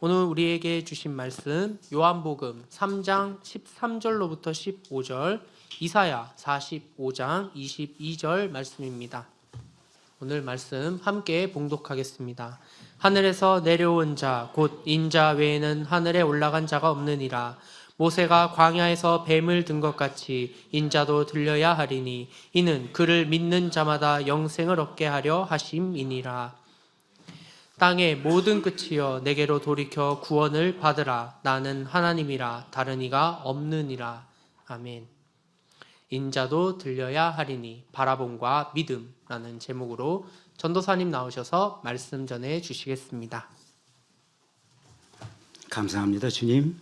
오늘 우리에게 주신 말씀 요한복음 3장 13절로부터 15절, 이사야 45장 22절 말씀입니다. 오늘 말씀 함께 봉독하겠습니다. 하늘에서 내려온 자 곧 인자 외에는 하늘에 올라간 자가 없느니라. 모세가 광야에서 뱀을 든 것 같이 인자도 들려야 하리니 이는 그를 믿는 자마다 영생을 얻게 하려 하심이니라. 땅의 모든 끝이여 내게로 돌이켜 구원을 받으라. 나는 하나님이라 다른 이가 없느니라. 아멘. 인자도 들려야 하리니 바라봄과 믿음라는 제목으로 전도사님 나오셔서 말씀 전해 주시겠습니다. 감사합니다, 주님.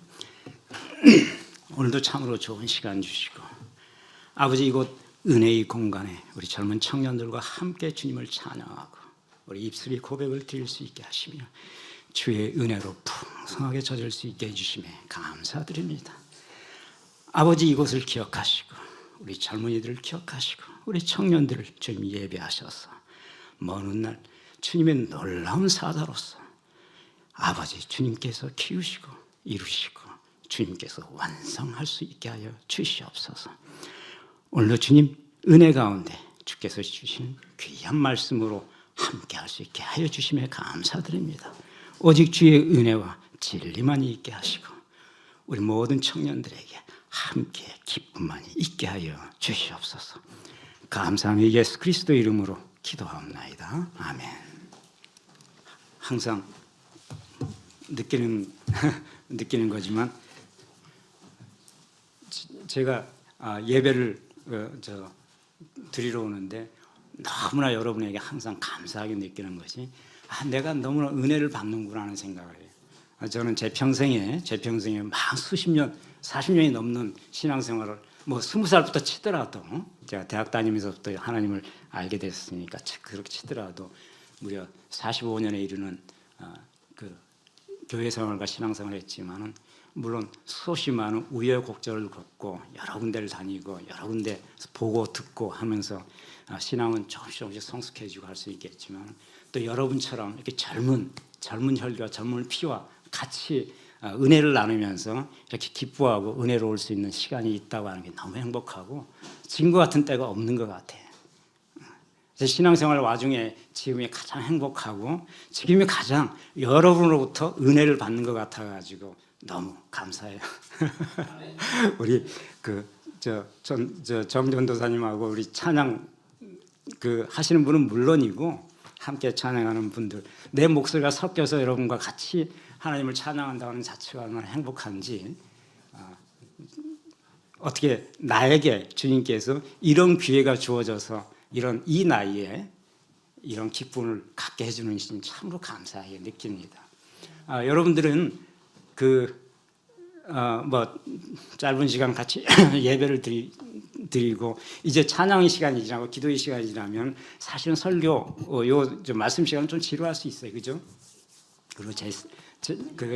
오늘도 참으로 좋은 시간 주시고 아버지 이곳 은혜의 공간에 우리 젊은 청년들과 함께 주님을 찬양하고 우리 입술이 고백을 드릴 수 있게 하시며 주의 은혜로 풍성하게 젖을 수 있게 해주심에 감사드립니다. 아버지 이곳을 기억하시고 우리 젊은이들을 기억하시고 우리 청년들을 주님 예배하셔서 먼 훗날 주님의 놀라운 사자로서 아버지 주님께서 키우시고 이루시고 주님께서 완성할 수 있게 하여 주시옵소서. 오늘도 주님 은혜 가운데 주께서 주신 귀한 말씀으로 함께 할 수 있게 하여 주심에 감사드립니다. 오직 주의 은혜와 진리만이 있게 하시고 우리 모든 청년들에게 함께 기쁨만이 있게 하여 주시옵소서. 감사하며 예수 그리스도 이름으로 기도하옵나이다. 아멘. 항상 느끼는 거지만 제가 예배를 드리러 오는데 너무나 여러분에게 항상 감사하게 느끼는 것이 내가 너무나 은혜를 받는구나 하는 생각을 해요. 저는 제 평생에 막 수십 년, 40년이 넘는 신앙생활을 20살부터 치더라도 제가 대학 다니면서부터 하나님을 알게 됐으니까 그렇게 치더라도 무려 45년에 이르는 그 교회 생활과 신앙생활을 했지만은 물론 수없이 많은 우여곡절을 겪고 여러 군데를 다니고 여러 군데 보고 듣고 하면서 신앙은 조금씩 성숙해지고 할 수 있겠지만 또 여러분처럼 이렇게 젊은 혈과 젊은 피와 같이 은혜를 나누면서 이렇게 기뻐하고 은혜로울 수 있는 시간이 있다고 하는 게 너무 행복하고 지금과 같은 때가 없는 것 같아요. 제 신앙생활 와중에 지금이 가장 행복하고 지금이 가장 여러분으로부터 은혜를 받는 것 같아가지고 너무 감사해요. 우리 정전도사님하고 우리 찬양 하시는 분은 물론이고 함께 찬양하는 분들 내 목소리가 섞여서 여러분과 같이 하나님을 찬양한다는 자체가 얼마나 행복한지 어떻게 나에게 주님께서 이런 기회가 주어져서 이 나이에 이런 기쁨을 갖게 해주는 신 참으로 감사하게 느낍니다. 여러분들은 짧은 시간 같이 예배를 드리고 이제 찬양의 시간이 지나고 기도의 시간이 지나면 사실은 설교 말씀 시간은 좀 지루할 수 있어요, 그죠? 그리고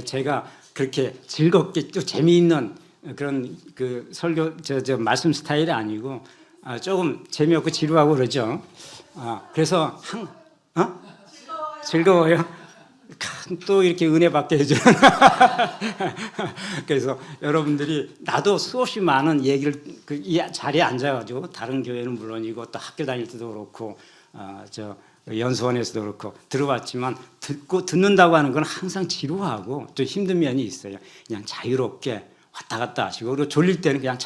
제가 그렇게 즐겁게 또 재미있는 그런 설교 말씀 스타일이 아니고 조금 재미없고 지루하고 그러죠. 그래서 즐거워요. 또 이렇게 은혜 받게 해주는 그래서 여러분들이 나도 수없이 많은 얘기를 이 자리에 앉아가지고 다른 교회는 물론이고 또 학교 다닐 때도 그렇고 연수원에서도 그렇고 들어봤지만 듣는다고 하는 건 항상 지루하고 또 힘든 면이 있어요. 그냥 자유롭게 왔다 갔다 하시고 그리고 졸릴 때는 그냥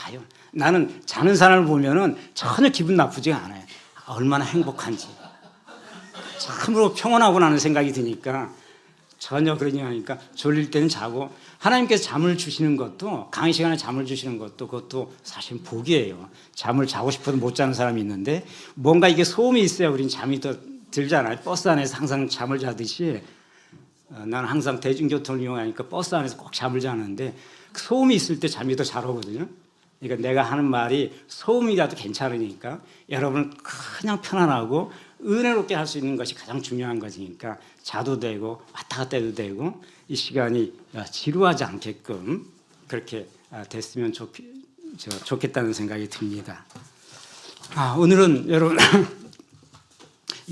나는 자는 사람을 보면은 전혀 기분 나쁘지가 않아요. 얼마나 행복한지 참으로 평온하고 나는 생각이 드니까 전혀 그러지 않으니까 졸릴 때는 자고 하나님께서 잠을 주시는 것도 강의 시간에 잠을 주시는 것도 그것도 사실 복이에요. 잠을 자고 싶어도 못 자는 사람이 있는데 뭔가 이게 소음이 있어야 우린 잠이 더 들잖아요. 버스 안에서 항상 잠을 자듯이 나는 항상 대중교통을 이용하니까 버스 안에서 꼭 잠을 자는데 소음이 있을 때 잠이 더 잘 오거든요. 그러니까 내가 하는 말이 소음이라도 괜찮으니까 여러분 그냥 편안하고 은혜롭게 할 수 있는 것이 가장 중요한 것이니까 자도 되고 왔다 갔다 해도 되고 이 시간이 지루하지 않게끔 그렇게 됐으면 좋겠다는 생각이 듭니다. 오늘은 여러분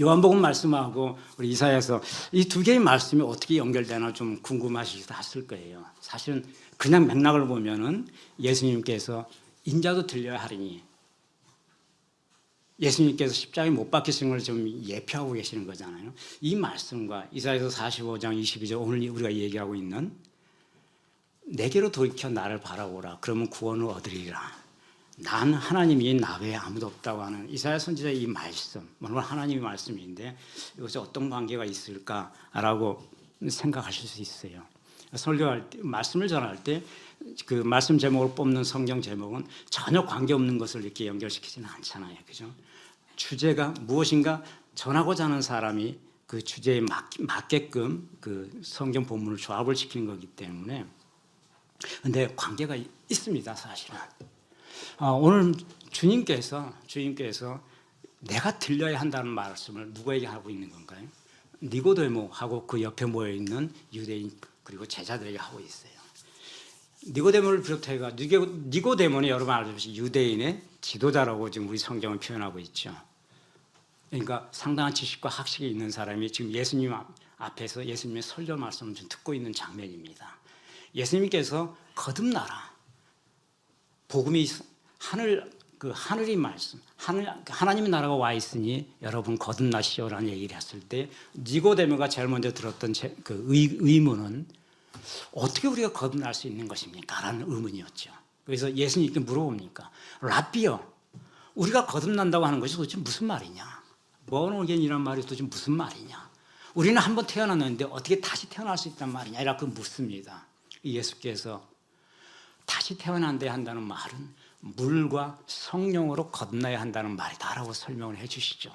요한복음 말씀하고 우리 이사야서 이 두 개의 말씀이 어떻게 연결되나 좀 궁금하시기도 했을 거예요. 사실은 그냥 맥락을 보면은 예수님께서 인자도 들려야 하리니 예수님께서 십자가에 못 박히신 걸 좀 예표하고 계시는 거잖아요. 이 말씀과 이사야서 45장 22절 오늘 우리가 얘기하고 있는 내게로 돌이켜 나를 바라보라. 그러면 구원을 얻으리라. 난 하나님이 나 외에 아무도 없다고 하는 이사야 선지자의 이 말씀, 물론 하나님의 말씀인데 이것이 어떤 관계가 있을까라고 생각하실 수 있어요. 설교할 때, 말씀을 전할 때 그 말씀 제목을 뽑는 성경 제목은 전혀 관계없는 것을 이렇게 연결시키지는 않잖아요. 그죠? 주제가 무엇인가 전하고자 하는 사람이 그 주제에 맞게끔 그 성경 본문을 조합을 시키는 거기 때문에 근데 관계가 있습니다, 사실은. 오늘 주님께서 내가 들려야 한다는 말씀을 누구에게 하고 있는 건가요? 니고데모하고 그 옆에 모여 있는 유대인 그리고 제자들에게 하고 있어요. 니고데모를 비롯해가 니고데모는 여러분 알다시피 유대인의 지도자라고 지금 우리 성경을 표현하고 있죠. 그러니까 상당한 지식과 학식이 있는 사람이 지금 예수님 앞에서 예수님의 설교 말씀을 좀 듣고 있는 장면입니다. 예수님께서 거듭나라. 복음이 하늘이 말씀, 하나님의 나라가 와 있으니 여러분 거듭나시오라는 얘기를 했을 때 니고데모가 제일 먼저 들었던 그 의문은 어떻게 우리가 거듭날 수 있는 것입니까? 라는 의문이었죠. 그래서 예수님께 물어봅니까? 라비요, 우리가 거듭난다고 하는 것이 도대체 무슨 말이냐? born-again이란 말이 도대체 무슨 말이냐? 우리는 한번 태어났는데 어떻게 다시 태어날 수 있단 말이냐? 이라고 묻습니다. 예수께서 다시 태어난다야 한다는 말은 물과 성령으로 거듭나야 한다는 말이다라고 설명을 해 주시죠.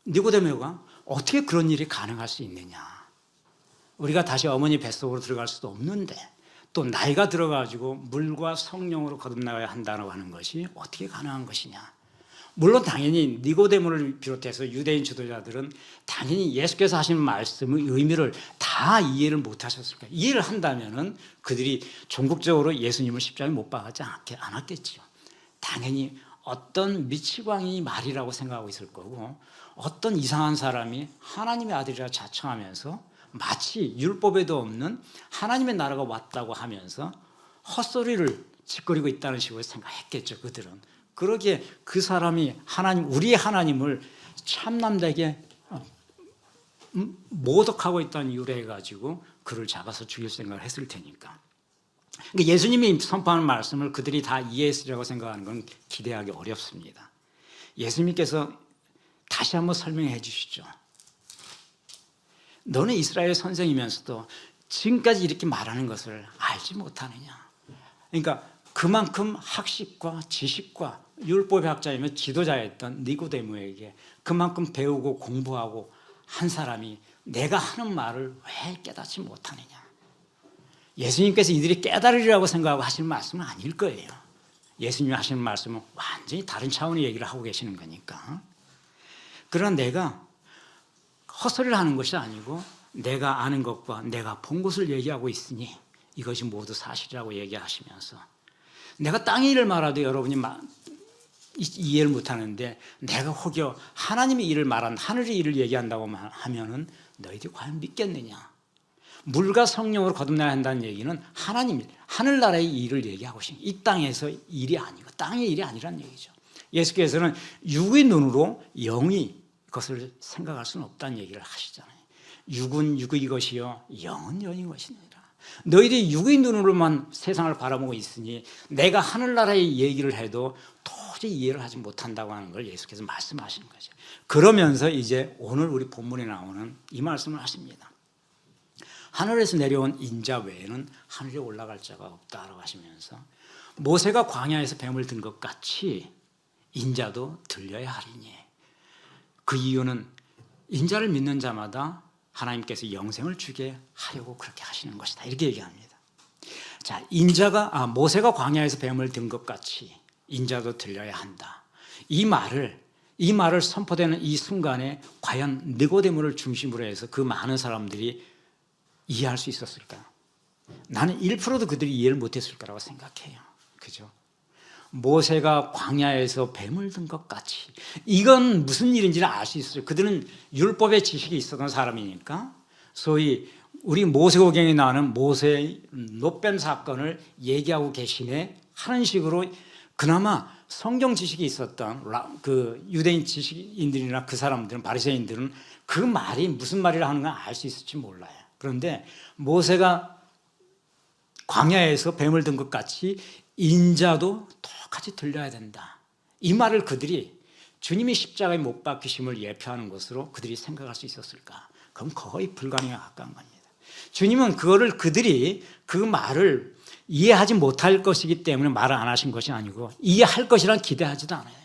니고데모가 어떻게 그런 일이 가능할 수 있느냐? 우리가 다시 어머니 뱃속으로 들어갈 수도 없는데 또 나이가 들어가지고 물과 성령으로 거듭나야 한다고 하는 것이 어떻게 가능한 것이냐? 물론 당연히 니고데모를 비롯해서 유대인 지도자들은 당연히 예수께서 하신 말씀의 의미를 다 이해를 못하셨을 거예요. 이해를 한다면은 그들이 종국적으로 예수님을 십자가에 못 박지 않았겠죠. 당연히 어떤 미치광이 말이라고 생각하고 있을 거고 어떤 이상한 사람이 하나님의 아들이라 자청하면서 마치 율법에도 없는 하나님의 나라가 왔다고 하면서 헛소리를 짓거리고 있다는 식으로 생각했겠죠. 그들은. 그러기에 그 사람이 우리의 하나님을 참남되게 모독하고 있다는 이유로 해가지고 그를 잡아서 죽일 생각을 했을 테니까. 그러니까 예수님이 선포하는 말씀을 그들이 다 이해했으리라고 생각하는 건 기대하기 어렵습니다. 예수님께서 다시 한번 설명해 주시죠. 너는 이스라엘 선생이면서도 지금까지 이렇게 말하는 것을 알지 못하느냐. 그러니까 그만큼 학식과 지식과 율법의 학자이며 지도자였던 니고데모에게 그만큼 배우고 공부하고 한 사람이 내가 하는 말을 왜 깨닫지 못하느냐. 예수님께서 이들이 깨달으리라고 생각하고 하시는 말씀은 아닐 거예요. 예수님이 하시는 말씀은 완전히 다른 차원의 얘기를 하고 계시는 거니까. 그러나 내가 헛소리를 하는 것이 아니고 내가 아는 것과 내가 본 것을 얘기하고 있으니 이것이 모두 사실이라고 얘기하시면서 내가 땅의 일을 말하도 여러분이 이해를 못하는데 내가 혹여 하나님의 일을 말한 하늘의 일을 얘기한다고 하면은 너희들이 과연 믿겠느냐. 물과 성령으로 거듭나야 한다는 얘기는 하늘나라의 일을 얘기하고 있습니다. 이 땅에서 일이 아니고 땅의 일이 아니란 얘기죠. 예수께서는 육의 눈으로 영이 그것을 생각할 수는 없다는 얘기를 하시잖아요. 육은 육의 것이요 영은 영인 것이니라. 너희들이 육의 눈으로만 세상을 바라보고 있으니 내가 하늘나라의 얘기를 해도 도저히 이해를 하지 못한다고 하는 걸 예수께서 말씀하시는 거죠. 그러면서 이제 오늘 우리 본문에 나오는 이 말씀을 하십니다. 하늘에서 내려온 인자 외에는 하늘에 올라갈 자가 없다라고 하시면서 모세가 광야에서 뱀을 든 것 같이 인자도 들려야 하리니 그 이유는 인자를 믿는 자마다 하나님께서 영생을 주게 하려고 그렇게 하시는 것이다. 이렇게 얘기합니다. 자, 모세가 광야에서 뱀을 든 것 같이 인자도 들려야 한다. 이 말을 선포되는 이 순간에 과연 니고데모를 중심으로 해서 그 많은 사람들이 이해할 수 있었을까? 나는 1%도 그들이 이해를 못했을 거라고 생각해요. 그죠? 모세가 광야에서 뱀을 든 것 같이. 이건 무슨 일인지를 알 수 있어요. 그들은 율법의 지식이 있었던 사람이니까. 소위 우리 모세오경에 나오는 모세의 노뱀 사건을 얘기하고 계시네 하는 식으로 그나마 성경 지식이 있었던 그 유대인 지식인들이나 그 사람들은, 바리새인들은 그 말이 무슨 말이라 하는 건 알 수 있을지 몰라요. 그런데 모세가 광야에서 뱀을 든 것 같이 인자도 똑같이 들려야 된다. 이 말을 그들이 주님이 십자가에 못 박히심을 예표하는 것으로 그들이 생각할 수 있었을까? 그럼 거의 불가능에 가까운 겁니다. 주님은 그들이 그 말을 이해하지 못할 것이기 때문에 말을 안 하신 것이 아니고 이해할 것이란 기대하지도 않아요.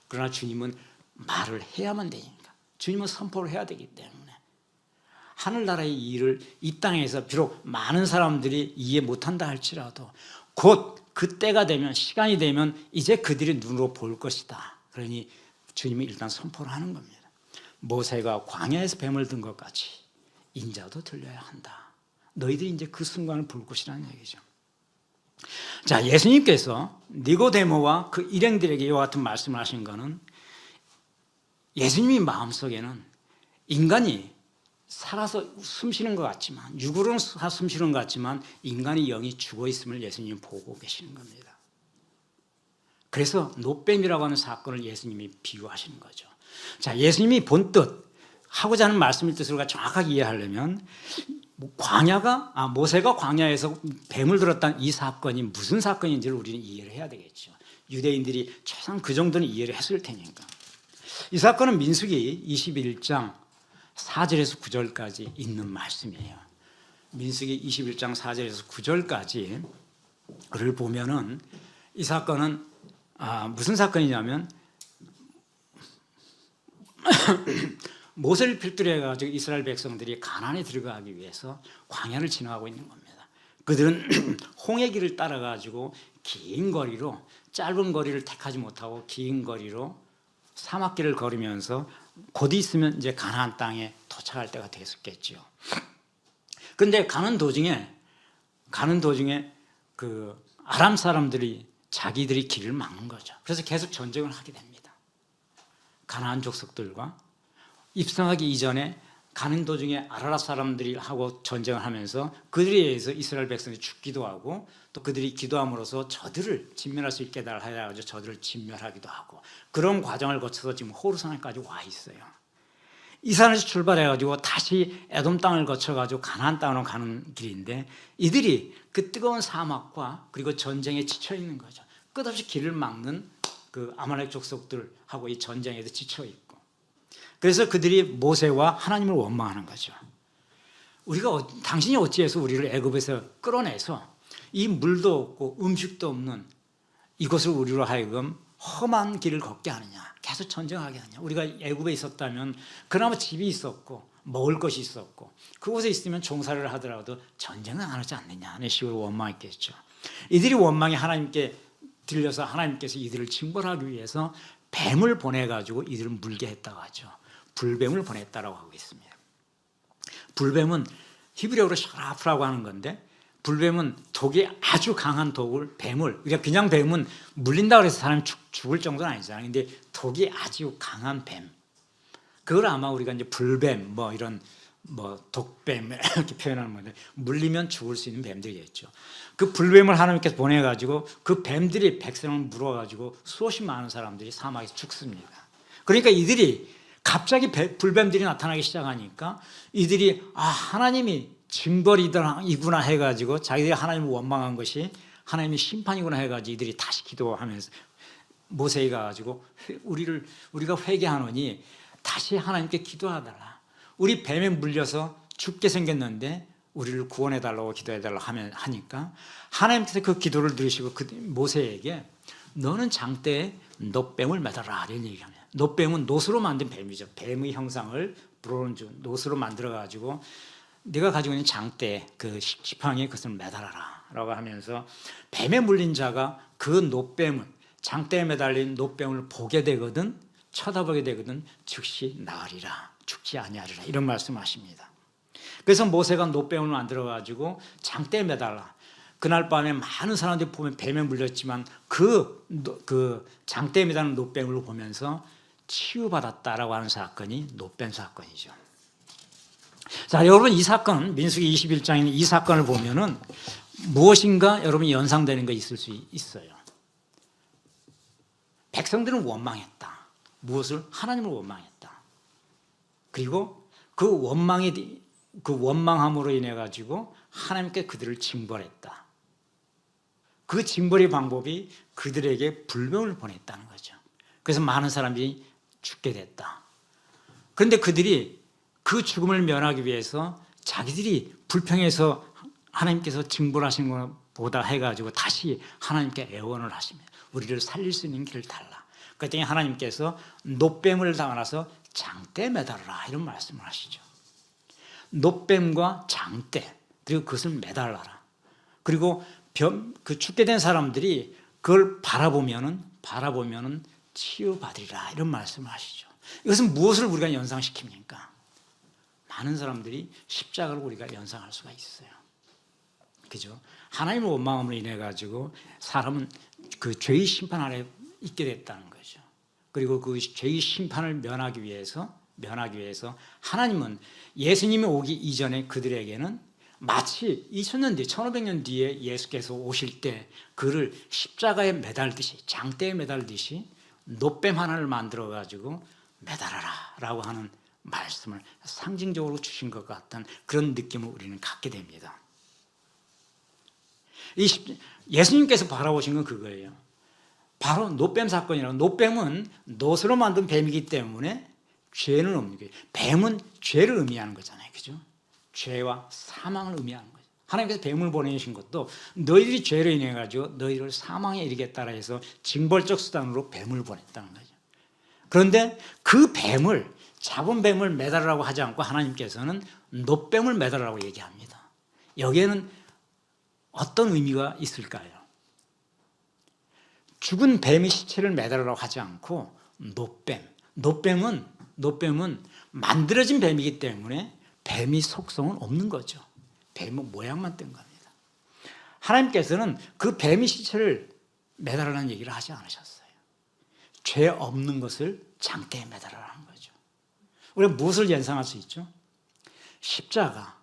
그러나 주님은 말을 해야만 되니까. 주님은 선포를 해야 되기 때문에 하늘나라의 일을 이 땅에서 비록 많은 사람들이 이해 못한다 할지라도 곧 그때가 되면, 시간이 되면 이제 그들이 눈으로 볼 것이다. 그러니 주님이 일단 선포를 하는 겁니다. 모세가 광야에서 뱀을 든 것 같이 인자도 들려야 한다. 너희들이 이제 그 순간을 볼 것이라는 얘기죠. 자, 예수님께서 니고데모와 그 일행들에게 이와 같은 말씀을 하신 것은 예수님이 마음속에는 인간이 살아서 숨쉬는 것 같지만, 육으로는 숨쉬는 것 같지만 인간의 영이 죽어 있음을 예수님이 보고 계시는 겁니다. 그래서 노뱀이라고 하는 사건을 예수님이 비유하시는 거죠. 자, 예수님이 본 뜻, 하고자 하는 말씀의 뜻을 정확하게 이해하려면 모세가 광야에서 뱀을 들었다는 이 사건이 무슨 사건인지를 우리는 이해를 해야 되겠죠. 유대인들이 최소한 그 정도는 이해를 했을 테니까. 이 사건은 민수기 21장 4절에서 9절까지 있는 말씀이에요. 민수기 21장 4절에서 9절까지를 보면은 이 사건은 무슨 사건이냐면 모세를 필두로 해가지고 이스라엘 백성들이 가나안에 들어가기 위해서 광야를 지나가고 있는 겁니다. 그들은 홍해 길을 따라가지고 긴 거리로, 짧은 거리를 택하지 못하고 긴 거리로 사막길을 걸으면서 곧 있으면 이제 가나안 땅에 도착할 때가 됐었겠죠. 그런데 가는 도중에 그 아람 사람들이 자기들이 길을 막는 거죠. 그래서 계속 전쟁을 하게 됩니다. 가나안 족속들과 입성하기 이전에 가는 도중에 아라랏 사람들이 하고 전쟁을 하면서 그들에 의해서 이스라엘 백성이 죽기도 하고 또 그들이 기도함으로써 저들을 진멸할 수 있게 해가지고 저들을 진멸하기도 하고 그런 과정을 거쳐서 지금 호르산에까지 와 있어요. 이 산에서 출발해가지고 다시 에돔 땅을 거쳐가지고 가나안 땅으로 가는 길인데 이들이 그 뜨거운 사막과 그리고 전쟁에 지쳐 있는 거죠. 끝없이 길을 막는 그 아말렉 족속들하고 이 전쟁에도 지쳐 있고. 그래서 그들이 모세와 하나님을 원망하는 거죠. 당신이 어찌해서 우리를 애굽에서 끌어내서 이 물도 없고 음식도 없는 이곳을 우리로 하여금 험한 길을 걷게 하느냐, 계속 전쟁하게 하느냐. 우리가 애굽에 있었다면 그나마 집이 있었고 먹을 것이 있었고 그곳에 있으면 종살이를 하더라도 전쟁은 안 하지 않느냐 하는 식으로 원망했겠죠. 이들이 원망이 하나님께 들려서 하나님께서 이들을 징벌하기 위해서 뱀을 보내가지고 이들을 물게 했다고 하죠. 불뱀을 보냈다라고 하고 있습니다. 불뱀은 히브리어로 샤라프라고 하는 건데 불뱀은 독이 아주 강한 뱀을 그냥 뱀은 물린다고 해서 사람이 죽을 정도는 아니잖아요. 근데 독이 아주 강한 뱀. 그걸 아마 우리가 이제 불뱀 이런 독뱀 이렇게 표현하는 건데 물리면 죽을 수 있는 뱀들이겠죠. 그 불뱀을 하나님께서 보내가지고 그 뱀들이 백성을 물어가지고 수없이 많은 사람들이 사막에서 죽습니다. 그러니까 이들이 갑자기 불뱀들이 나타나기 시작하니까 이들이 하나님이 징벌이구나 해가지고 자기들이 하나님을 원망한 것이 하나님의 심판이구나 해가지고 이들이 다시 기도하면서 모세에 가가지고 우리가 회개하노니 다시 하나님께 기도하달라. 우리 뱀에 물려서 죽게 생겼는데 우리를 구원해달라고 기도해달라고 하니까 하나님께서 그 기도를 들으시고 모세에게 너는 장대에 놋뱀을 매달아 이런 얘기합니다. 놋뱀은 놋으로 만든 뱀이죠. 뱀의 형상을 브론즈 놋으로 만들어가지고 네가 가지고 있는 장대 그 지팡이에 그것을 매달아라 라고 하면서 뱀에 물린 자가 그 놋뱀을 장대에 매달린 놋뱀을 보게 되거든 쳐다보게 되거든 즉시 나으리라 죽지 아니하리라 이런 말씀하십니다. 그래서 모세가 놋뱀을 만들어가지고 장대에 매달라 그날 밤에 많은 사람들이 보면 뱀에 물렸지만 그 장대에 매달린 노뱀을 보면서 치유받았다라고 하는 사건이 노뱀 사건이죠. 자, 여러분 이 사건, 민수기 21장에 있는 이 사건을 보면은 무엇인가 여러분이 연상되는 거 있을 수 있어요. 백성들은 원망했다. 무엇을? 하나님을 원망했다. 그리고 그 원망함으로 인해 가지고 하나님께 그들을 징벌했다. 그 징벌의 방법이 그들에게 불병을 보냈다는 거죠. 그래서 많은 사람들이 죽게 됐다. 그런데 그들이 그 죽음을 면하기 위해서 자기들이 불평해서 하나님께서 징벌하신 것보다 해가지고 다시 하나님께 애원을 하시며 우리를 살릴 수 있는 길을 달라. 그랬더니 하나님께서 노뱀을 담아서 장대에 매달아라 이런 말씀을 하시죠. 노뱀과 장대 그리고 그것을 매달아라. 그리고 그 죽게 된 사람들이 그걸 바라보면은 치유받으리라 이런 말씀을 하시죠. 이것은 무엇을 우리가 연상시킵니까? 많은 사람들이 십자가를 우리가 연상할 수가 있어요. 그죠? 하나님의 원망함으로 인해 가지고 사람은 그 죄의 심판 아래 있게 됐다는 거죠. 그리고 그 죄의 심판을 면하기 위해서 하나님은 예수님이 오기 이전에 그들에게는 마치 2000년 뒤, 1500년 뒤에 예수께서 오실 때 그를 십자가에 매달듯이 장대에 매달듯이 노뱀 하나를 만들어 가지고 매달아라 라고 하는 말씀을 상징적으로 주신 것 같은 그런 느낌을 우리는 갖게 됩니다. 예수님께서 바라보신 건 그거예요. 바로 노뱀 사건이라고. 노뱀은 놋으로 만든 뱀이기 때문에 죄는 없는 거예요. 뱀은 죄를 의미하는 거잖아요. 그죠? 죄와 사망을 의미하는 거죠. 하나님께서 뱀을 보내신 것도 너희들이 죄로 인해 가지고 너희를 사망에 이르겠다라 해서 징벌적 수단으로 뱀을 보냈다는 거죠. 그런데 그 뱀을 잡은 뱀을 매달으라고 하지 않고 하나님께서는 노뱀을 매달으라고 얘기합니다. 여기에는 어떤 의미가 있을까요? 죽은 뱀의 시체를 매달으라고 하지 않고 노뱀은 만들어진 뱀이기 때문에 뱀의 속성은 없는 거죠. 뱀은 모양만 뜬 겁니다. 하나님께서는 그 뱀의 시체를 매달으라는 얘기를 하지 않으셨어요. 죄 없는 것을 장대에 매달으라는 거죠. 우리가 무엇을 연상할 수 있죠? 십자가.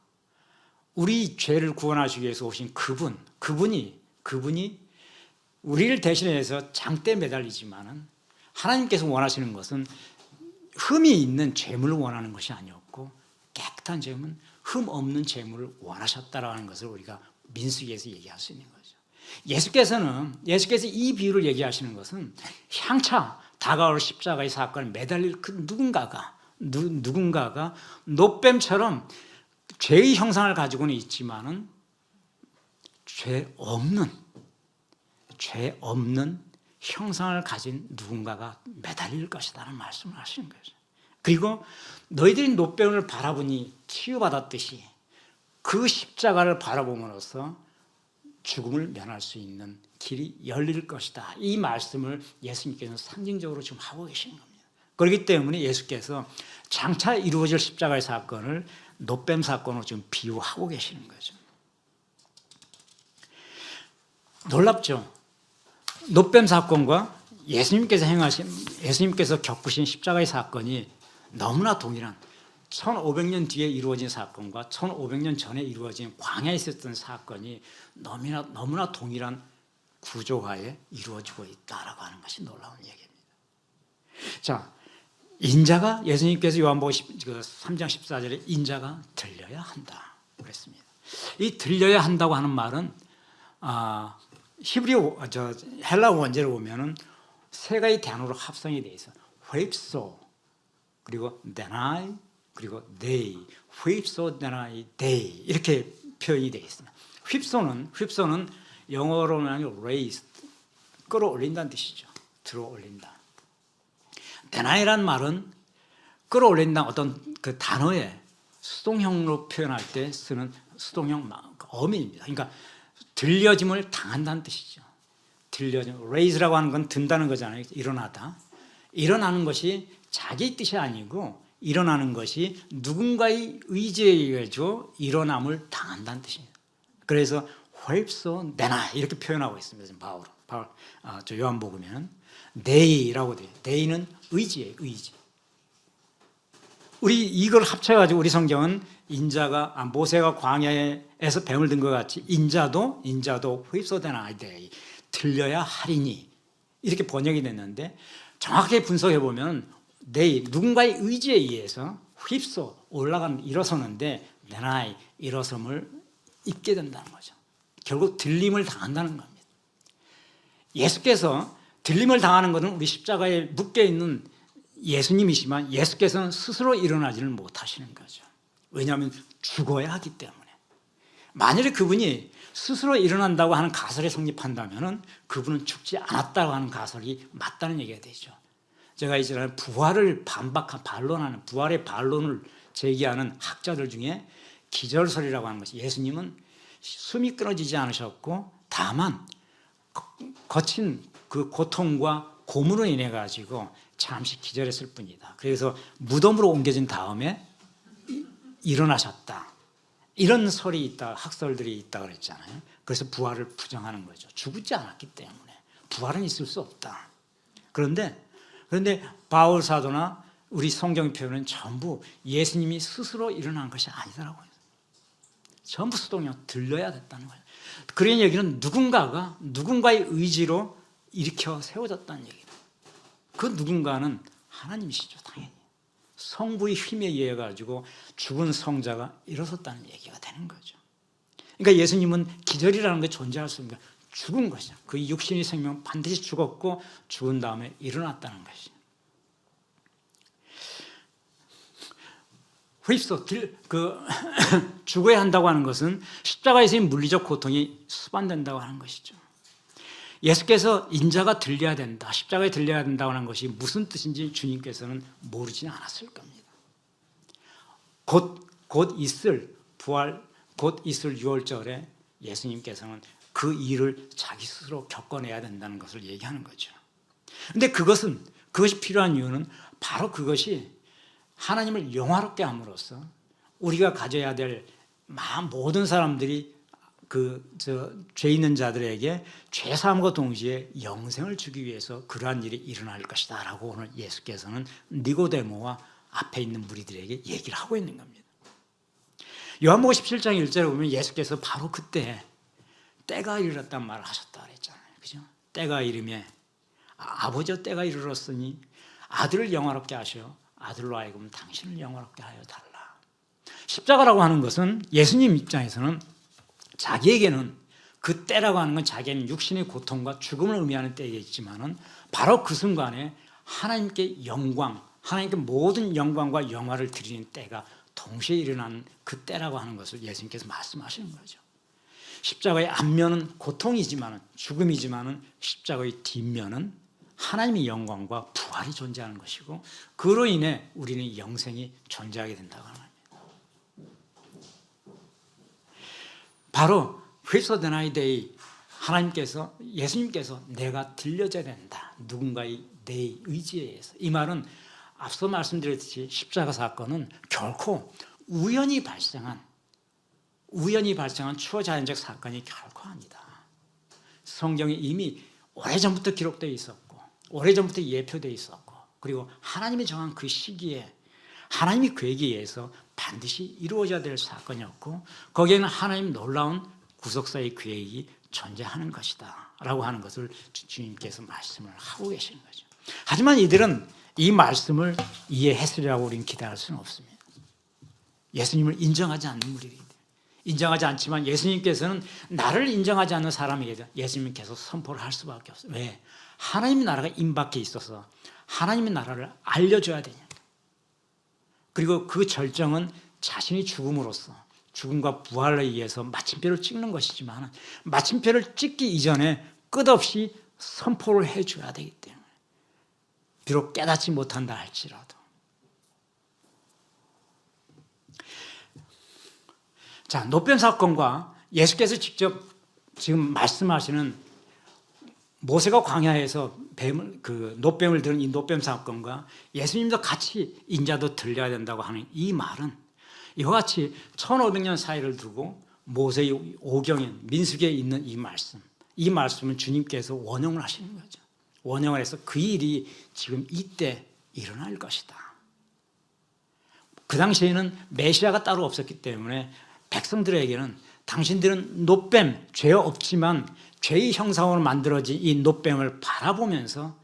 우리 죄를 구원하시기 위해서 오신 그분이 우리를 대신해서 장대에 매달리지만은 하나님께서 원하시는 것은 흠이 있는 죄물을 원하는 것이 아니었고 깨끗한 죄물은 흠 없는 죄물을 원하셨다라는 것을 우리가 민수기에서 얘기할 수 있는 거죠. 예수께서 이 비유를 얘기하시는 것은 향차 다가올 십자가의 사건에 매달릴 그 누군가가 노뱀처럼 죄의 형상을 가지고는 있지만은 죄 없는 형상을 가진 누군가가 매달릴 것이라는 말씀을 하시는 거죠. 그리고 너희들이 노뱀을 바라보니 치유받았듯이 그 십자가를 바라봄으로써 죽음을 면할 수 있는 길이 열릴 것이다. 이 말씀을 예수님께서 상징적으로 지금 하고 계시는 겁니다. 그렇기 때문에 예수께서 장차 이루어질 십자가의 사건을 노뱀 사건으로 지금 비유하고 계시는 거죠. 놀랍죠? 노뱀 사건과 예수님께서 겪으신 십자가의 사건이 너무나 동일한 1500년 뒤에 이루어진 사건과 1500년 전에 이루어진 광야에 있었던 사건이 너무나 동일한 구조화에 이루어지고 있다라고 하는 것이 놀라운 얘기입니다. 자, 인자가 예수님께서 요한복음 3장 14절에 인자가 들려야 한다 그랬습니다. 이 들려야 한다고 하는 말은 헬라 원제를 보면은 세 가지 단어로 합성이 돼 있어. 휘프소 그리고 데나이 그리고 데이, 휘프소 데나이 데이 이렇게 표현이 되어 있습니다. 휘프소는 영어로는 raise, 끌어올린다는 뜻이죠. 들어올린다. 데나이란 말은 끌어올린다 어떤 그 단어의 수동형으로 표현할 때 쓰는 수동형 어민입니다. 그러니까 들려짐을 당한다는 뜻이죠. raise라고 하는 건 든다는 거잖아요. 일어나다. 일어나는 것이 자기 뜻이 아니고 일어나는 것이 누군가의 의지에 의해서 일어남을 당한다는 뜻입니다. 그래서 휩써 내나 이렇게 표현하고 있습니다. 지금 저 요한복음에는 네이라고 돼요. 네이는 의지예요. 의지. 우리 이걸 합쳐가지고 우리 성경은 인자가 모세가 광야에서 뱀을 든 것 같이 인자도 휩써대나 아이데이 들려야 하리니 이렇게 번역이 됐는데 정확하게 분석해 보면 누군가의 의지에 의해서 휩써 올라가는 일어서는데 내나이 일어섬을 입게 된다는 거죠. 결국 들림을 당한다는 겁니다. 예수께서 들림을 당하는 것은 우리 십자가에 묶여 있는 예수님이지만 예수께서는 스스로 일어나지를 못하시는 거죠. 왜냐하면 죽어야 하기 때문에. 만일에 그분이 스스로 일어난다고 하는 가설이 성립한다면 그분은 죽지 않았다고 하는 가설이 맞다는 얘기가 되죠. 제가 이제 부활을 반론하는 부활의 반론을 제기하는 학자들 중에 기절설이라고 하는 것이 예수님은 숨이 끊어지지 않으셨고 다만 거친 그 고통과 고문으로 인해 가지고 잠시 기절했을 뿐이다. 그래서 무덤으로 옮겨진 다음에 일어나셨다. 이런 설이 있다, 학설들이 있다 그랬잖아요. 그래서 부활을 부정하는 거죠. 죽지 않았기 때문에 부활은 있을 수 없다. 그런데 바울 사도나 우리 성경 표현은 전부 예수님이 스스로 일어난 것이 아니더라고요. 전부 수동력 들려야 됐다는 거예요. 그런 얘기는 누군가의 의지로 일으켜 세워졌다는 얘기예요. 그 누군가는 하나님이시죠, 당연히. 성부의 힘에 의해 가지고 죽은 성자가 일어섰다는 얘기가 되는 거죠. 그러니까 예수님은 기절이라는 게 존재할 수 없는 거예요. 죽은 것이죠. 그 육신의 생명 반드시 죽었고 죽은 다음에 일어났다는 것이죠. 죽어야 한다고 하는 것은 십자가에서의 물리적 고통이 수반된다고 하는 것이죠. 예수께서 인자가 들려야 된다, 십자가에 들려야 된다고 하는 것이 무슨 뜻인지 주님께서는 모르지는 않았을 겁니다. 곧 있을 부활, 곧 있을 유월절에 예수님께서는 그 일을 자기 스스로 겪어내야 된다는 것을 얘기하는 거죠. 그런데 그것이 필요한 이유는 바로 그것이 하나님을 영화롭게 함으로써 우리가 가져야 될 모든 사람들이 죄 있는 자들에게 죄 사함과 동시에 영생을 주기 위해서 그러한 일이 일어날 것이다 라고 오늘 예수께서는 니고데모와 앞에 있는 무리들에게 얘기를 하고 있는 겁니다. 요한복음 17장 1절에 보면 예수께서 바로 그때 때가 이르렀단 말을 하셨다 그랬잖아요. 그죠? 때가 이르매 아버지여 때가 이르렀으니 아들을 영화롭게 하셔 아들로 하여금 당신을 영화롭게 하여 달라. 십자가라고 하는 것은 예수님 입장에서는 자기에게는 그 때라고 하는 건 자기에는 육신의 고통과 죽음을 의미하는 때이겠지만은 바로 그 순간에 하나님께 하나님께 모든 영광과 영화를 드리는 때가 동시에 일어나는 그 때라고 하는 것을 예수님께서 말씀하시는 거죠. 십자가의 앞면은 고통이지만은 죽음이지만은 십자가의 뒷면은 하나님의 영광과 부활이 존재하는 것이고 그로 인해 우리는 영생이 존재하게 된다고 하는 겁니다. 바로 휘소데나이데이 예수님께서 내가 들려져야 된다. 누군가의 내 의지에 의해서. 이 말은 앞서 말씀드렸듯이 십자가 사건은 결코 우연히 발생한 초자연적 사건이 결코 아니다. 성경에 이미 오래전부터 기록되어 있었고 오래전부터 예표되어 있었고 그리고 하나님이 정한 그 시기에 하나님의 계획에 의해서 반드시 이루어져야 될 사건이었고 거기에는 하나님 놀라운 구속사의 계획이 존재하는 것이다 라고 하는 것을 주님께서 말씀을 하고 계시는 거죠. 하지만 이들은 이 말씀을 이해했으리라고 우리는 기대할 수는 없습니다. 예수님을 인정하지 않는 무리들이 인정하지 않지만 예수님께서는 나를 인정하지 않는 사람에게 예수님께서 선포를 할 수밖에 없어요. 왜? 하나님의 나라가 임박해 있어서 하나님의 나라를 알려줘야 되냐. 그리고 그 절정은 자신이 죽음과 부활에 의해서 마침표를 찍는 것이지만 마침표를 찍기 이전에 끝없이 선포를 해줘야 되기 때문에 비록 깨닫지 못한다 할지라도 자, 노뱀 사건과 예수께서 직접 지금 말씀하시는 모세가 광야에서 노뱀을 들은 이 노뱀 사건과 예수님도 같이 인자도 들려야 된다고 하는 이 말은 이와 같이 1500년 사이를 두고 모세의 오경에 민수기에 있는 이 말씀은 주님께서 원형을 하시는 거죠. 원형을 해서 그 일이 지금 이때 일어날 것이다. 그 당시에는 메시아가 따로 없었기 때문에 백성들에게는 당신들은 놋뱀, 죄 없지만 죄의 형상으로 만들어진 이 놋뱀을 바라보면서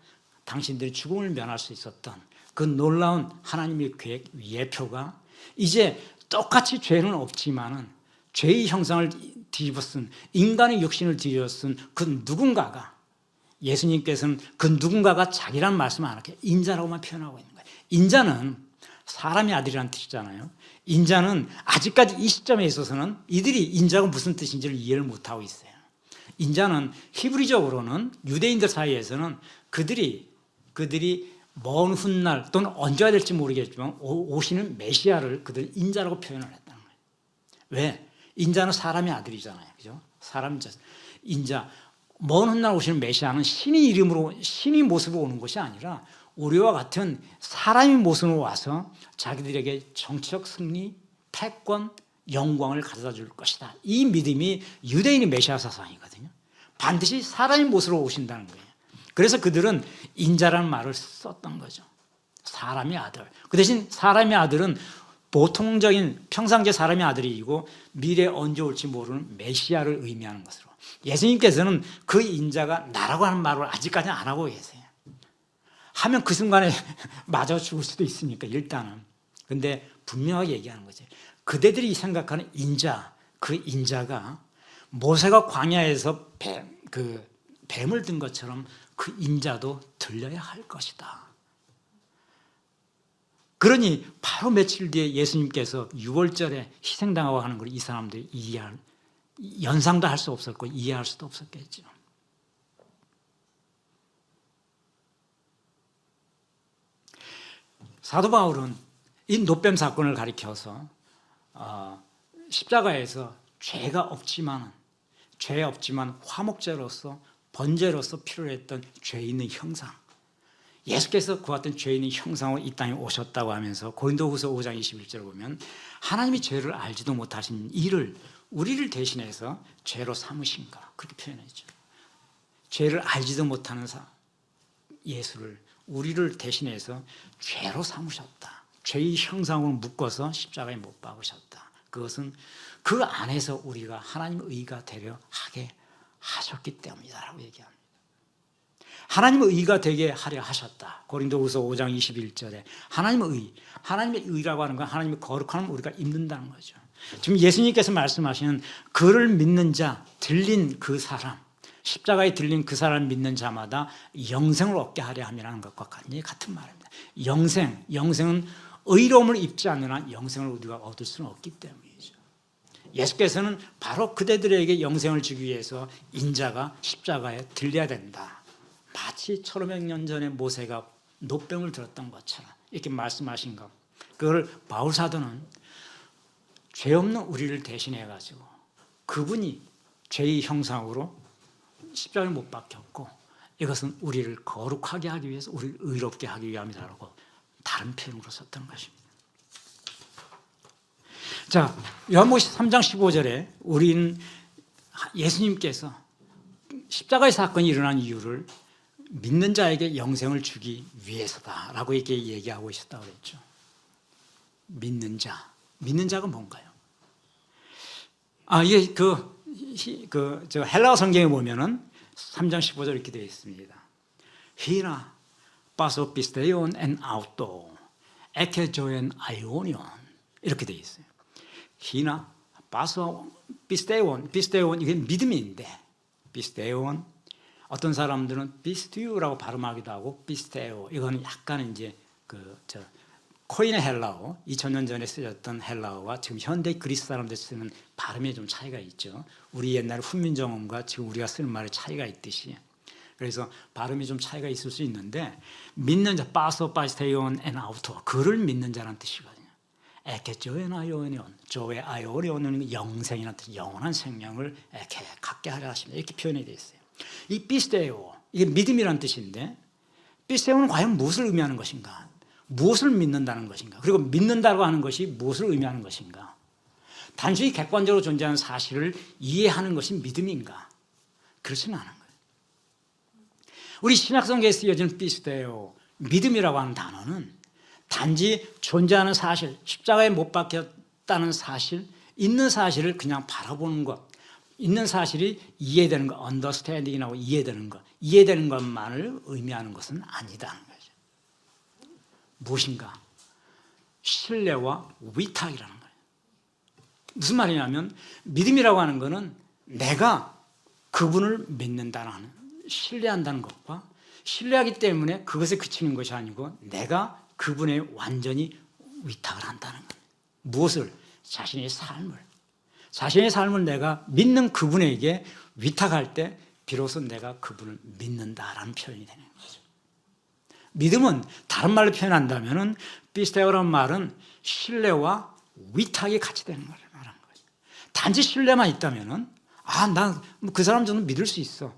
당신들이 죽음을 면할 수 있었던 그 놀라운 하나님의 계획 예표가 이제 똑같이 죄는 없지만은 죄의 형상을 뒤집어 쓴 인간의 육신을 뒤집어 쓴 그 누군가가 예수님께서는 그 누군가가 자기란 말씀 안 하게 인자라고만 표현하고 있는 거예요. 인자는 사람의 아들이라는 뜻이잖아요. 인자는 아직까지 이 시점에 있어서는 이들이 인자가 무슨 뜻인지를 이해를 못하고 있어요. 인자는 히브리적으로는 유대인들 사이에서는 그들이 먼 훗날 또는 언제가 될지 모르겠지만 오시는 메시아를 그들 인자라고 표현을 했다는 거예요. 왜? 인자는 사람의 아들이잖아요. 그죠? 인자. 먼 훗날 오시는 메시아는 신의 이름으로, 신의 모습으로 오는 것이 아니라 우리와 같은 사람의 모습으로 와서 자기들에게 정치적 승리, 패권, 영광을 가져다 줄 것이다. 이 믿음이 유대인의 메시아 사상이거든요. 반드시 사람의 모습으로 오신다는 거예요. 그래서 그들은 인자라는 말을 썼던 거죠. 사람의 아들. 그 대신 사람의 아들은 보통적인 평상시의 사람의 아들이고 미래에 언제 올지 모르는 메시아를 의미하는 것으로. 예수님께서는 그 인자가 나라고 하는 말을 아직까지는 안 하고 계세요. 하면 그 순간에 맞아 죽을 수도 있으니까 일단은. 근데 분명하게 얘기하는 거죠. 그대들이 생각하는 인자, 그 인자가 모세가 광야에서 뱀을 든 것처럼 그 인자도 들려야 할 것이다. 그러니 바로 며칠 뒤에 예수님께서 6월절에 희생당하고 하는 걸 이 사람들이 연상도 할 수 없었고 이해할 수도 없었겠죠. 사도 바울은 이 놋뱀 사건을 가리켜서 십자가에서 죄 없지만 화목제로서 번제로서 필요했던 죄 있는 형상, 예수께서 그와 같은 죄 있는 형상으로 이 땅에 오셨다고 하면서 고린도후서 5장 21절을 보면 하나님이 죄를 알지도 못하신 이를 우리를 대신해서 죄로 삼으신가 그렇게 표현했죠. 죄를 알지도 못하는 예수를 우리를 대신해서 죄로 삼으셨다. 죄의 형상으로 묶어서 십자가에 못 박으셨다. 그것은 그 안에서 우리가 하나님의 의가 되려 하게 하셨기 때문이다라고 얘기합니다. 하나님의 의가 되게 하려 하셨다. 고린도후서 5장 21절에 하나님의 의라고 하는 건 하나님의 거룩함을 우리가 입는다는 거죠. 지금 예수님께서 말씀하시는 그를 믿는 자, 들린 그 사람, 십자가에 들린 그 사람을 믿는 자마다 영생을 얻게 하려 함이라는 것과 같은 말입니다. 영생은 의로움을 입지 않는 한 영생을 우리가 얻을 수는 없기 때문이죠. 예수께서는 바로 그대들에게 영생을 주기 위해서 인자가 십자가에 들려야 된다. 마치 1500년 전에 모세가 놋뱀을 들었던 것처럼 이렇게 말씀하신 것. 그걸 바울 사도는 죄 없는 우리를 대신해 가지고 그분이 죄의 형상으로 십자가에 못 박혔고 이것은 우리를 거룩하게 하기 위해서 우리를 의롭게 하기 위함이다라고 다른 표현으로 썼던 것입니다. 자, 요한복음 3장 15절에 우리는 예수님께서 십자가의 사건이 일어난 이유를 믿는 자에게 영생을 주기 위해서다라고 이렇게 얘기하고 있었다고 그랬죠. 믿는 자가 뭔가요? 이게 저 헬라어 성경에 보면은 3장 15절 이렇게 되어 있습니다. 히나 파소 피스테온 엔 아우토 에케조엔 아이오니온 이렇게 되어 있어요. 히나 파소 피스테온 이게 믿음인데 피스테온 어떤 사람들은 피스티우라고 발음하기도 하고 피스테오 이거는 약간 이제 코인의 헬라어 2000년 전에 쓰였던 헬라어와 지금 현대 그리스 사람들 쓰는 발음에 좀 차이가 있죠. 우리 옛날 훈민정음과 지금 우리가 쓰는 말에 차이가 있듯이 그래서 발음이 좀 차이가 있을 수 있는데 믿는 자 파소 파스테온 엔 아우토 그를 믿는 자라는 뜻이거든요. 에케조엔 아이오니온 조에 아이오니온은 영생이라는 뜻 영원한 생명을 에케 갖게 하려 하십니다. 이렇게 표현이 되어 있어요. 이 피스테오 이게 믿음이라는 뜻인데 피스테오는 과연 무엇을 의미하는 것인가? 무엇을 믿는다는 것인가? 그리고 믿는다고 하는 것이 무엇을 의미하는 것인가? 단순히 객관적으로 존재하는 사실을 이해하는 것이 믿음인가? 그렇지는 않은 거예요. 우리 신약성경에 쓰여진 피스데오, 믿음이라고 하는 단어는 단지 존재하는 사실, 십자가에 못 박혔다는 사실, 있는 사실을 그냥 바라보는 것, 있는 사실이 이해되는 것, 언더스탠딩이라고 이해되는 것만을 의미하는 것은 아니다는 거죠. 무엇인가? 신뢰와 위탁이라는 거예요. 무슨 말이냐면 믿음이라고 하는 것은 내가 그분을 믿는다는, 신뢰한다는 것과 신뢰하기 때문에 그것에 그치는 것이 아니고 내가 그분에 완전히 위탁을 한다는 거예요. 무엇을? 자신의 삶을 내가 믿는 그분에게 위탁할 때 비로소 내가 그분을 믿는다라는 표현이 되는 거죠. 믿음은 다른 말로 표현한다면 피스테오라는 말은 신뢰와 위탁이 같이 되는 거라는 거죠. 단지 신뢰만 있다면 난 그 사람 정도 믿을 수 있어.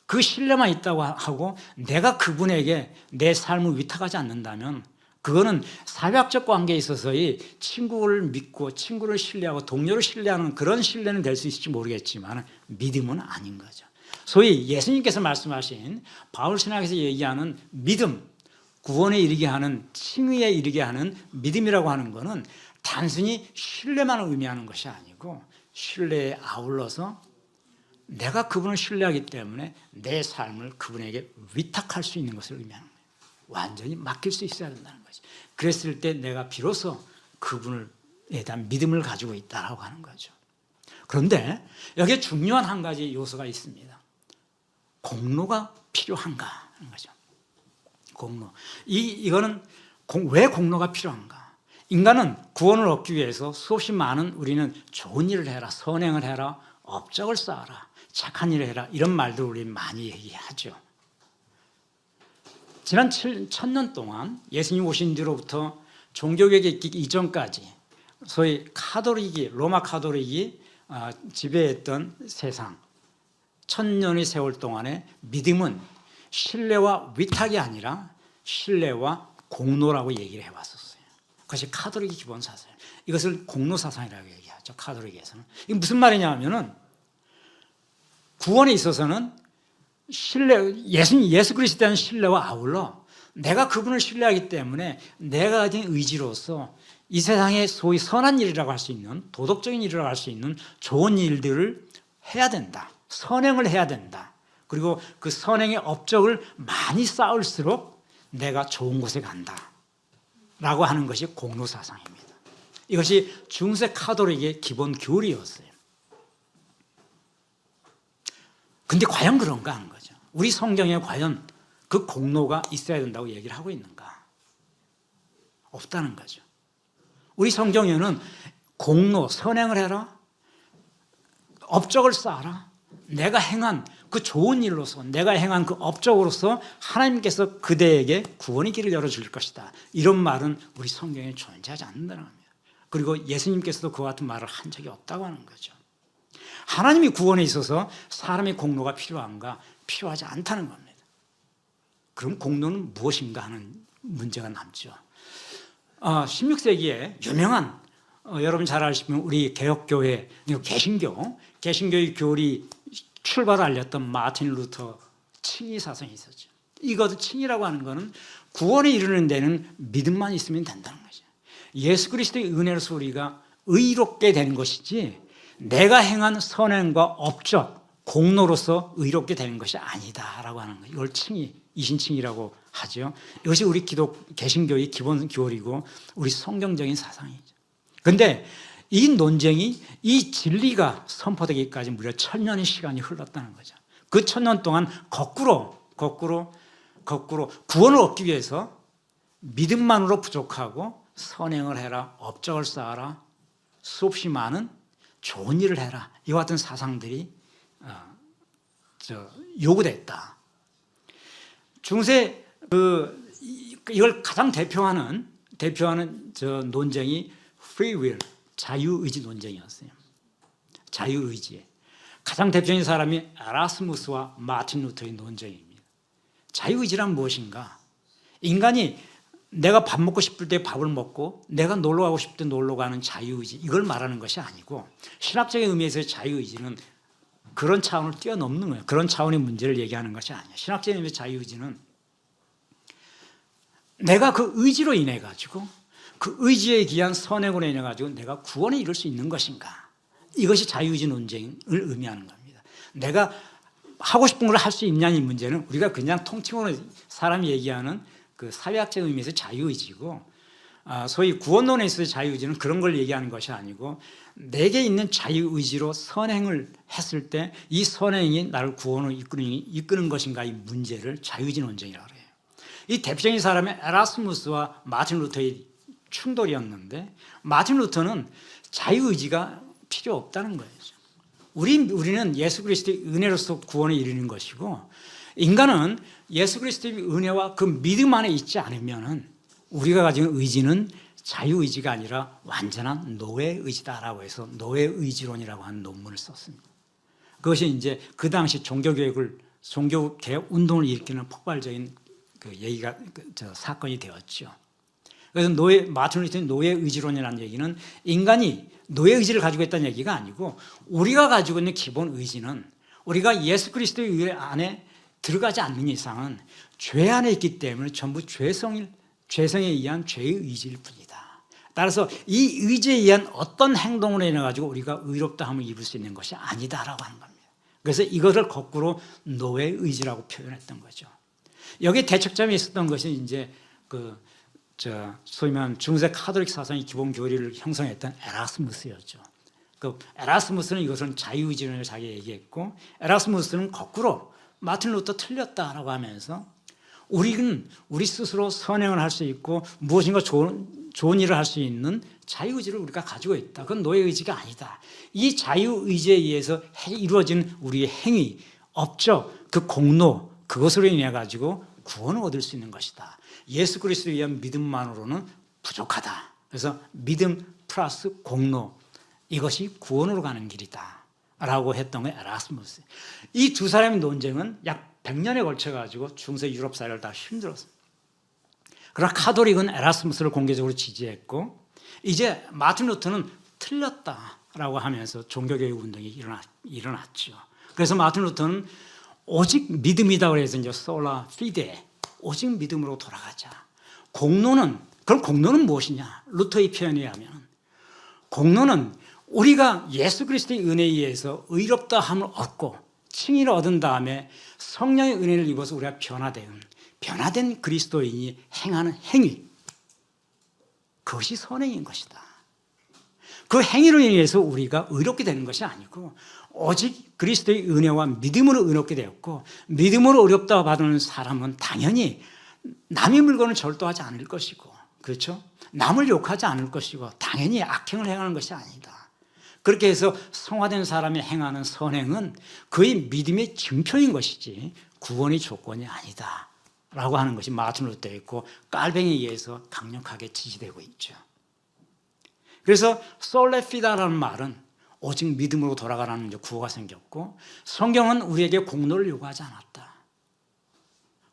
그 신뢰만 있다고 하고 내가 그분에게 내 삶을 위탁하지 않는다면 그거는 사회학적 관계에 있어서의 친구를 믿고 친구를 신뢰하고 동료를 신뢰하는 그런 신뢰는 될 수 있을지 모르겠지만 믿음은 아닌 거죠. 소위 예수님께서 말씀하신 바울신학에서 얘기하는 믿음, 구원에 이르게 하는, 칭의에 이르게 하는 믿음이라고 하는 것은 단순히 신뢰만을 의미하는 것이 아니고 신뢰에 아울러서 내가 그분을 신뢰하기 때문에 내 삶을 그분에게 위탁할 수 있는 것을 의미하는 거예요. 완전히 맡길 수 있어야 된다는 거죠. 그랬을 때 내가 비로소 그분에 대한 믿음을 가지고 있다라고 하는 거죠. 그런데 여기에 중요한 한 가지 요소가 있습니다. 공로가 필요한가 하는 거죠. 공로. 이거는 왜 공로가 필요한가? 인간은 구원을 얻기 위해서 수없이 많은 우리는 좋은 일을 해라, 선행을 해라, 업적을 쌓아라, 착한 일을 해라 이런 말들 우리 많이 얘기하죠. 지난 1000년 동안 예수님 오신 뒤로부터 종교개혁이 있기 이전까지 소위 로마 카톨릭이 지배했던 세상 1000년의 세월 동안에 믿음은 신뢰와 위탁이 아니라 신뢰와 공로라고 얘기를 해왔었어요. 그것이 카톨릭의 기본 사상이에요. 이것을 공로 사상이라고 얘기하죠. 카톨릭에서는. 이게 무슨 말이냐 하면은 구원에 있어서는 예수 그리스도에 대한 신뢰와 아울러 내가 그분을 신뢰하기 때문에 내가 가진 의지로서 이 세상에 소위 선한 일이라고 할 수 있는 도덕적인 일이라고 할 수 있는 좋은 일들을 해야 된다. 선행을 해야 된다. 그리고 그 선행의 업적을 많이 쌓을수록 내가 좋은 곳에 간다. 라고 하는 것이 공로사상입니다. 이것이 중세 카톨릭의 기본 교리였어요. 근데 과연 그런가 하는 거죠. 우리 성경에 과연 그 공로가 있어야 된다고 얘기를 하고 있는가? 없다는 거죠. 우리 성경에는 공로, 선행을 해라, 업적을 쌓아라, 내가 행한 그 좋은 일로서 내가 행한 그 업적으로서 하나님께서 그대에게 구원의 길을 열어줄 것이다. 이런 말은 우리 성경에 존재하지 않는다는 겁니다. 그리고 예수님께서도 그와 같은 말을 한 적이 없다고 하는 거죠. 하나님이 구원에 있어서 사람의 공로가 필요한가? 필요하지 않다는 겁니다. 그럼 공로는 무엇인가 하는 문제가 남죠. 16세기에 유명한 여러분 잘 아시면 우리 개혁교회 개신교의 교리 출발을 알렸던 마틴 루터 칭의 사상이 있었죠. 이것도 칭의라고 하는 것은 구원에 이르는 데는 믿음만 있으면 된다는 거죠. 예수 그리스도의 은혜로서 우리가 의롭게 되는 것이지 내가 행한 선행과 업적, 공로로서 의롭게 되는 것이 아니다라고 하는 거예요. 이걸 칭의, 이신칭의라고 하죠. 이것이 우리 개신교의 기본 교리고 우리 성경적인 사상이죠. 그런데 이 논쟁이, 이 진리가 선포되기까지 무려 1000년의 시간이 흘렀다는 거죠. 그 1000년 동안 거꾸로 구원을 얻기 위해서 믿음만으로 부족하고 선행을 해라, 업적을 쌓아라, 수없이 많은 좋은 일을 해라. 이와 같은 사상들이 요구됐다. 중세 이걸 가장 대표하는 논쟁이 free will, 자유의지 논쟁이었어요. 자유의지에 가장 대표적인 사람이 에라스무스와 마틴 루터의 논쟁입니다. 자유의지란 무엇인가? 인간이 내가 밥 먹고 싶을 때 밥을 먹고 내가 놀러 가고 싶을 때 놀러 가는 자유의지, 이걸 말하는 것이 아니고, 신학적인 의미에서의 자유의지는 그런 차원을 뛰어넘는 거예요. 그런 차원의 문제를 얘기하는 것이 아니에요. 신학적인 의미의 자유의지는 내가 그 의지로 인해 가지고, 그 의지에 기한 선행으로 인해 가지고 내가 구원에 이룰 수 있는 것인가, 이것이 자유의지 논쟁을 의미하는 겁니다. 내가 하고 싶은 걸 할 수 있냐는 문제는 우리가 그냥 통칭으로 사람이 얘기하는 그 사회학적 의미에서 자유의지고, 소위 구원론에 있어서 자유의지는 그런 걸 얘기하는 것이 아니고, 내게 있는 자유의지로 선행을 했을 때 이 선행이 나를 구원으로 이끄는 것인가, 이 문제를 자유의지 논쟁이라고 해요. 이 대표적인 사람의 에라스무스와 마틴 루터의 충돌이었는데, 마틴 루터는 자유의지가 필요 없다는 거예요. 우리는 예수 그리스도의 은혜로서 구원에 이르는 것이고, 인간은 예수 그리스도의 은혜와 그 믿음 안에 있지 않으면 우리가 가진 의지는 자유의지가 아니라 완전한 노예의지다라고 해서 노예의지론이라고 하는 논문을 썼습니다. 그것이 이제 그 당시 종교개혁 운동을 일으키는 폭발적인 그 얘기가, 사건이 되었죠. 그래서 마틴 루터의 노예의지론이라는 얘기는 인간이 노예의지를 가지고 있다는 얘기가 아니고, 우리가 가지고 있는 기본 의지는 우리가 예수 그리스도의 은혜 안에 들어가지 않는 이상은 죄 안에 있기 때문에 전부 죄성에 의한 죄의 의지일 뿐이다. 따라서 이 의지에 의한 어떤 행동으로 인해 가지고 우리가 의롭다함을 입을 수 있는 것이 아니다라고 하는 겁니다. 그래서 이것을 거꾸로 노예의 의지라고 표현했던 거죠. 여기 대척점이 있었던 것이 이제 소위 말하는 중세 카톨릭 사상의 기본 교리를 형성했던 에라스무스였죠. 그 에라스무스는 이것은 자유의지론을 자기 얘기했고, 에라스무스는 거꾸로 마틴 루터 틀렸다라고 하면서 우리는 우리 스스로 선행을 할 수 있고 무엇인가 좋은 일을 할 수 있는 자유의지를 우리가 가지고 있다. 그건 노예의지가 아니다. 이 자유의지에 의해서 이루어진 우리의 행위, 업적, 그 공로, 그것으로 인해 가지고 구원을 얻을 수 있는 것이다. 예수 그리스도에 의한 믿음만으로는 부족하다. 그래서 믿음 플러스 공로, 이것이 구원으로 가는 길이다 라고 했던 게 에라스무스. 이 두 사람의 논쟁은 약 100년에 걸쳐 가지고 중세 유럽 사회를 다 힘들었습니다. 그러나 카톨릭은 에라스무스를 공개적으로 지지했고, 이제 마틴 루터는 틀렸다라고 하면서 종교개혁 운동이 일어났죠. 그래서 마틴 루터는 오직 믿음이다 그래서 이제 솔라 피데, 오직 믿음으로 돌아가자. 그럼 공로는 무엇이냐? 루터의 표현에 의하면 공로는 우리가 예수 그리스도의 은혜에 의해서 의롭다함을 얻고 칭의를 얻은 다음에 성령의 은혜를 입어서 우리가 변화된 그리스도인이 행하는 행위, 그것이 선행인 것이다. 그 행위로 인해서 우리가 의롭게 되는 것이 아니고 오직 그리스도의 은혜와 믿음으로 의롭게 되었고, 믿음으로 의롭다 받는 사람은 당연히 남의 물건을 절도하지 않을 것이고, 그렇죠? 남을 욕하지 않을 것이고, 당연히 악행을 행하는 것이 아니다. 그렇게 해서 성화된 사람이 행하는 선행은 그의 믿음의 증표인 것이지 구원의 조건이 아니다 라고 하는 것이 마틴 루터에 있고, 깔뱅이에 의해서 강력하게 지지되고 있죠. 그래서 솔레피다라는 말은 오직 믿음으로 돌아가라는 구호가 생겼고, 성경은 우리에게 공로를 요구하지 않았다.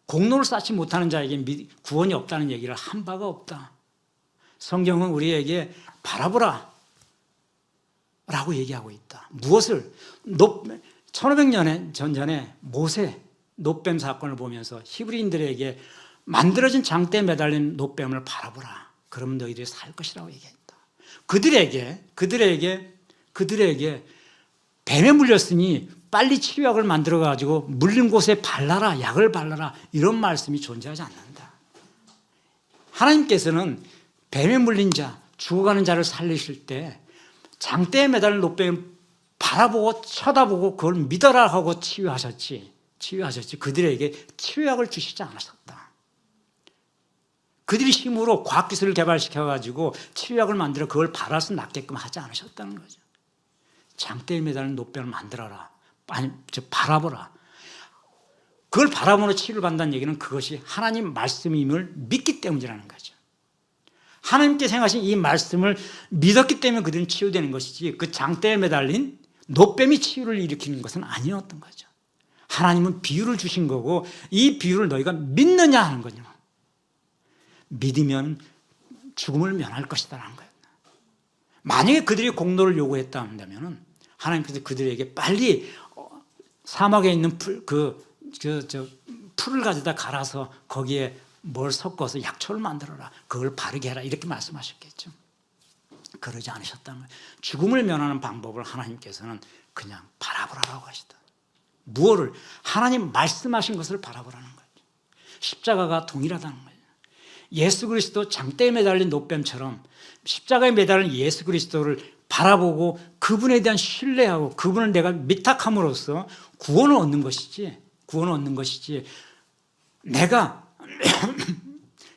공로를 쌓지 못하는 자에게 구원이 없다는 얘기를 한 바가 없다. 성경은 우리에게 바라보라 라고 얘기하고 있다. 무엇을? 1500년 전에 모세 놋뱀 사건을 보면서 히브리인들에게 만들어진 장대에 매달린 놋뱀을 바라보라. 그러면 너희들이 살 것이라고 얘기했다. 그들에게 뱀에 물렸으니 빨리 치료약을 만들어 가지고 물린 곳에 발라라, 약을 발라라, 이런 말씀이 존재하지 않는다. 하나님께서는 뱀에 물린 자, 죽어가는 자를 살리실 때 장대에 매달린 놋뱀을 바라보고 쳐다보고 그걸 믿어라 하고 치유하셨지. 그들에게 치료약을 주시지 않으셨다. 그들이 힘으로 과학기술을 개발시켜가지고 치료약을 만들어 그걸 발라서 낫게끔 하지 않으셨다는 거죠. 장대에 매달린 놋뱀을 만들어라. 바라보라. 그걸 바라보는 치료를 받는다는 얘기는 그것이 하나님 말씀임을 믿기 때문이라는 거죠. 하나님께서 행하신 이 말씀을 믿었기 때문에 그들은 치유되는 것이지, 그 장대에 매달린 놋뱀이 치유를 일으키는 것은 아니었던 거죠. 하나님은 비유를 주신 거고, 이 비유를 너희가 믿느냐 하는 거죠. 믿으면 죽음을 면할 것이다라는 거예요. 만약에 그들이 공로를 요구했다 한다면 하나님께서 그들에게 빨리 사막에 있는 풀을 가져다 갈아서 거기에 뭘 섞어서 약초를 만들어라. 그걸 바르게 해라. 이렇게 말씀하셨겠죠. 그러지 않으셨다는 거예요. 죽음을 면하는 방법을 하나님께서는 그냥 바라보라고 하시다. 무엇을? 하나님 말씀하신 것을 바라보라는 거예요. 십자가가 동일하다는 거예요. 예수 그리스도 장대에 매달린 노뱀처럼 십자가에 매달린 예수 그리스도를 바라보고 그분에 대한 신뢰하고 그분을 내가 미탁함으로써 구원을 얻는 것이지 내가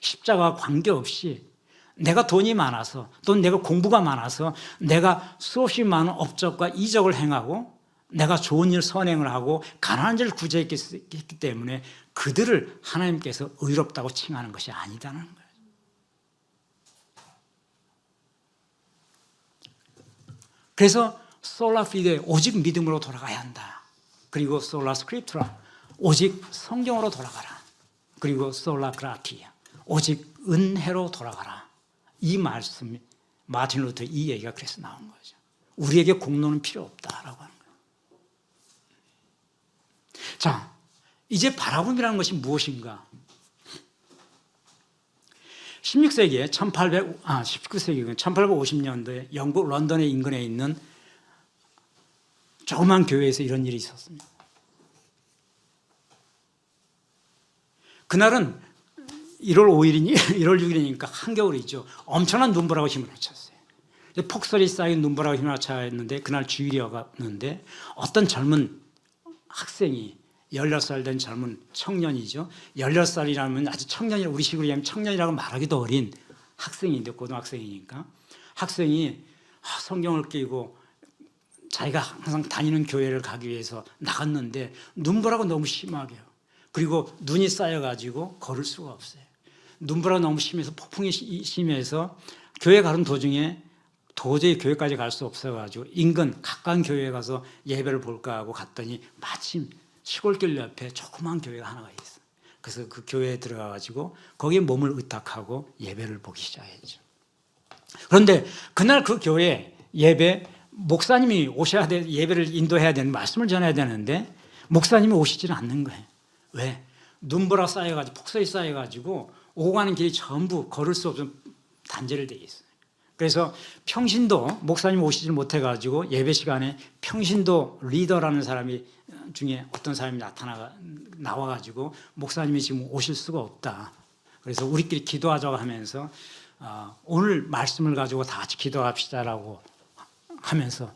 십자가와 관계없이 내가 돈이 많아서 또는 내가 공부가 많아서 내가 수없이 많은 업적과 이적을 행하고 내가 좋은 일 선행을 하고 가난한 자를 구제했기 때문에 그들을 하나님께서 의롭다고 칭하는 것이 아니다는 거예요. 그래서 솔라 피데 오직 믿음으로 돌아가야 한다. 그리고 솔라 스크립트라 오직 성경으로 돌아가라. 그리고 솔라 그라티아 오직 은혜로 돌아가라. 이 말씀이 마틴 루터 이 얘기가 그래서 나온 거죠. 우리에게 공로는 필요 없다라고 하는 거예요. 자, 이제 바라봄이라는 것이 무엇인가? 16세기에 19세기 1850년도에 영국 런던의 인근에 있는 조그만 교회에서 이런 일이 있었습니다. 그날은 1월 5일이니 1월 6일이니까 한겨울이죠. 엄청난 눈보라가 휘몰아쳤어요. 폭설이 쌓인 눈보라가 휘몰아쳤는데 그날 주일이었는데 어떤 젊은 학생이 16살 된 젊은 청년이죠. 16살이라면 아주 청년이라 우리 식으로 얘기하면 청년이라고 말하기도 어린 학생인데 고등학생이니까 학생이 성경을 끼고 자기가 항상 다니는 교회를 가기 위해서 나갔는데 눈보라가 너무 심하게요. 그리고 눈이 쌓여가지고 걸을 수가 없어요. 눈보라가 너무 심해서 폭풍이 심해서 교회 가는 도중에 도저히 교회까지 갈 수 없어가지고 인근 가까운 교회에 가서 예배를 볼까 하고 갔더니 마침 시골길 옆에 조그만 교회가 하나가 있어요. 그래서 그 교회에 들어가가지고 거기에 몸을 의탁하고 예배를 보기 시작했죠. 그런데 그날 그 교회 예배 목사님이 오셔야 돼 예배를 인도해야 되는 말씀을 전해야 되는데 목사님이 오시지는 않는 거예요. 왜? 눈보라 쌓여가지고 폭설이 쌓여가지고 오고 가는 길이 전부 걸을 수 없는 단절이 되어 있어요. 그래서 평신도 목사님 오시지 못해가지고 예배 시간에 평신도 리더라는 사람이 중에 어떤 사람이 나와가지고 목사님이 지금 오실 수가 없다. 그래서 우리끼리 기도하자고 하면서 오늘 말씀을 가지고 다 같이 기도합시다라고 하면서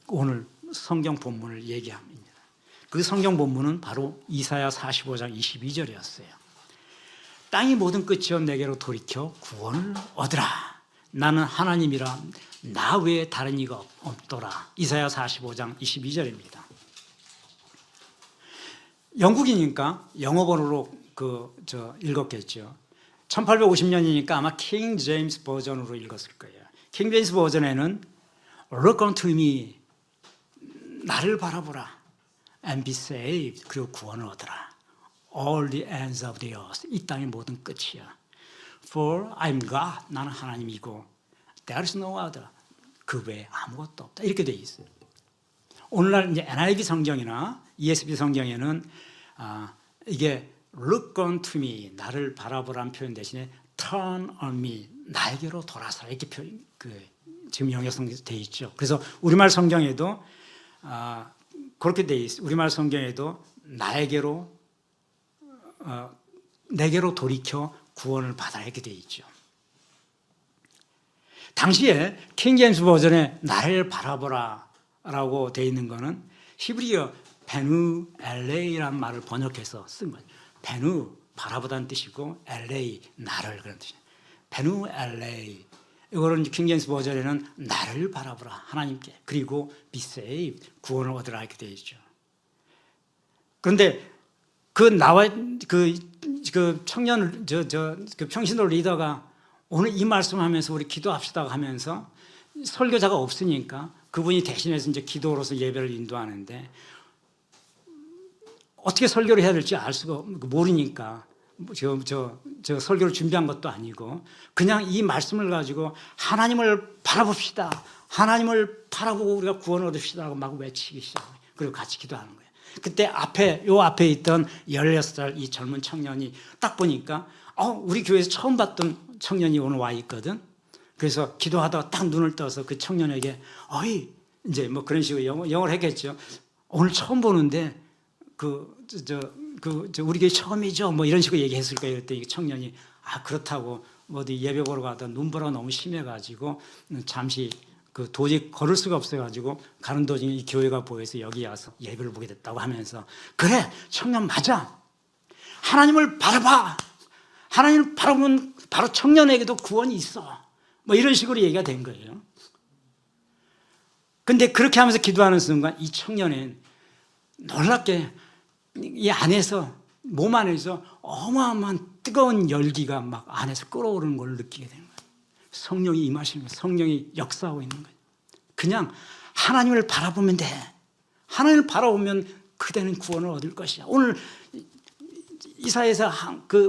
오늘 성경 본문을 얘기합니다. 그 성경 본문은 바로 이사야 45장 22절이었어요. 땅이 모든 끝이여 내게로 돌이켜 구원을 얻으라. 나는 하나님이라 나 외에 다른 이가 없더라. 이사야 45장 22절입니다. 영국이니까 영어 번호로 읽었겠죠. 1850년이니까 아마 킹 제임스 버전으로 읽었을 거예요. 킹 제임스 버전에는 Look unto me, 나를 바라보라. And be saved, 그리고 구원을 얻으라. All the ends of the earth, 이 땅의 모든 끝이야. For I'm God, 나는 하나님이고 There is no other, 그 외에 아무것도 없다. 이렇게 돼 있어요. 오늘날 이제 NIV 성경이나 ESV 성경에는 이게 Look unto me, 나를 바라보라는 표현 대신에 Turn on me, 나에게로 돌아서라 이렇게 지금 영어성에 돼 있죠. 그래서 우리말 성경에도 그렇게 돼 있어요. 우리말 성경에도 내게로 돌이켜 구원을 받아라 이렇게 돼 있죠. 당시에 킹 제임스 버전에 나를 바라보라라고 돼 있는 거는 히브리어 베누 엘레이라는 말을 번역해서 쓴 거예요. 베누 바라보다는 뜻이고 엘레이 나를 그런 뜻이에요. 베누 엘레이 이거는 킹 제임스 버전에는 나를 바라보라 하나님께 그리고 be saved 구원을 얻으라 이렇게 되어 있죠. 그런데 그 청년 그 평신도 리더가 오늘 이 말씀하면서 우리 기도합시다 하면서 설교자가 없으니까 그분이 대신해서 이제 기도로서 예배를 인도하는데 어떻게 설교를 해야 될지 알 수가 모르니까 저 설교를 준비한 것도 아니고 그냥 이 말씀을 가지고 하나님을 바라봅시다. 하나님을 바라보고 우리가 구원을 얻읍시다라고 막 외치기 시작해요. 그리고 같이 기도하는 거예요. 그때 앞에 있던 16살 이 젊은 청년이 딱 보니까 우리 교회에서 처음 봤던 청년이 오늘 와 있거든. 그래서 기도하다가 딱 눈을 떠서 그 청년에게 어이 이제 뭐 그런 식으로 영어를 했겠죠. 오늘 처음 보는데 우리 교회 처음이죠. 뭐 이런 식으로 얘기했을 거예요. 그때 청년이 그렇다고 어디 예배 보러 가다 눈보라가 너무 심해가지고 잠시 도저히 걸을 수가 없어가지고 가는 도중에 이 교회가 보여서 여기 와서 예배를 보게 됐다고 하면서 그래 청년 맞아. 하나님을 바라봐. 하나님을 바라보면 바로 청년에게도 구원이 있어. 뭐 이런 식으로 얘기가 된 거예요. 근데 그렇게 하면서 기도하는 순간 이 청년은 놀랍게 이 안에서 몸 안에서 어마어마한 뜨거운 열기가 막 안에서 끓어오르는 걸 느끼게 되는 거예요. 성령이 임하시는 거예요. 성령이 역사하고 있는 거예요. 그냥 하나님을 바라보면 돼. 하나님을 바라보면 그대는 구원을 얻을 것이야. 오늘 이사야에서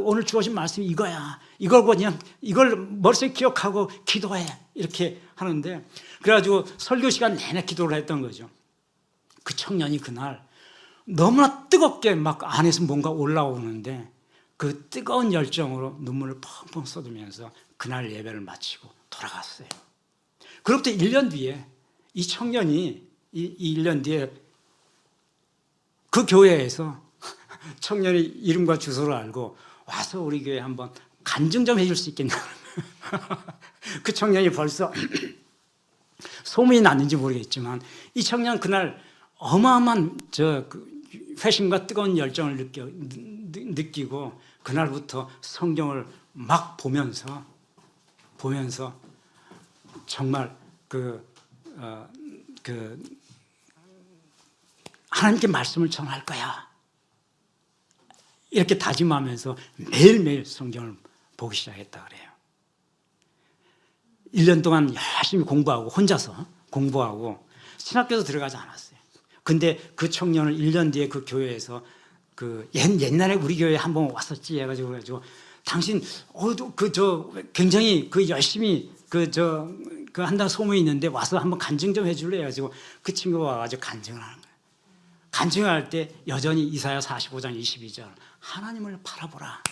오늘 주어진 말씀이 이거야. 이걸 머릿속에 기억하고 기도해. 이렇게 하는데 그래가지고 설교 시간 내내 기도를 했던 거죠. 그 청년이 그날 너무나 뜨겁게 막 안에서 뭔가 올라오는데 그 뜨거운 열정으로 눈물을 펑펑 쏟으면서 그날 예배를 마치고 돌아갔어요. 그로부터 1년 뒤에 이 청년이 이 1년 뒤에 그 교회에서 청년의 이름과 주소를 알고 와서 우리 교회에 한번 간증 좀 해줄 수 있겠냐. 그 청년이 벌써 소문이 났는지 모르겠지만 이 청년 그날 어마어마한 회심과 뜨거운 열정을 느끼고 그날부터 성경을 막 보면서 정말 하나님께 말씀을 전할 거야. 이렇게 다짐하면서 매일매일 성경을 보기 시작했다 그래요. 1년 동안 열심히 공부하고 혼자서 공부하고 신학교도 들어가지 않았어요. 근데 그 청년을 1년 뒤에 그 교회에서 옛날에 우리 교회에 한번 왔었지 해가지고 당신 굉장히 열심히 한다는 소문이 있는데 와서 한번 간증 좀 해줄래 해가지고 그 친구가 와가지고 간증을 하는 거예요. 간증을 할 때 여전히 이사야 45장 22절 하나님을 바라보라.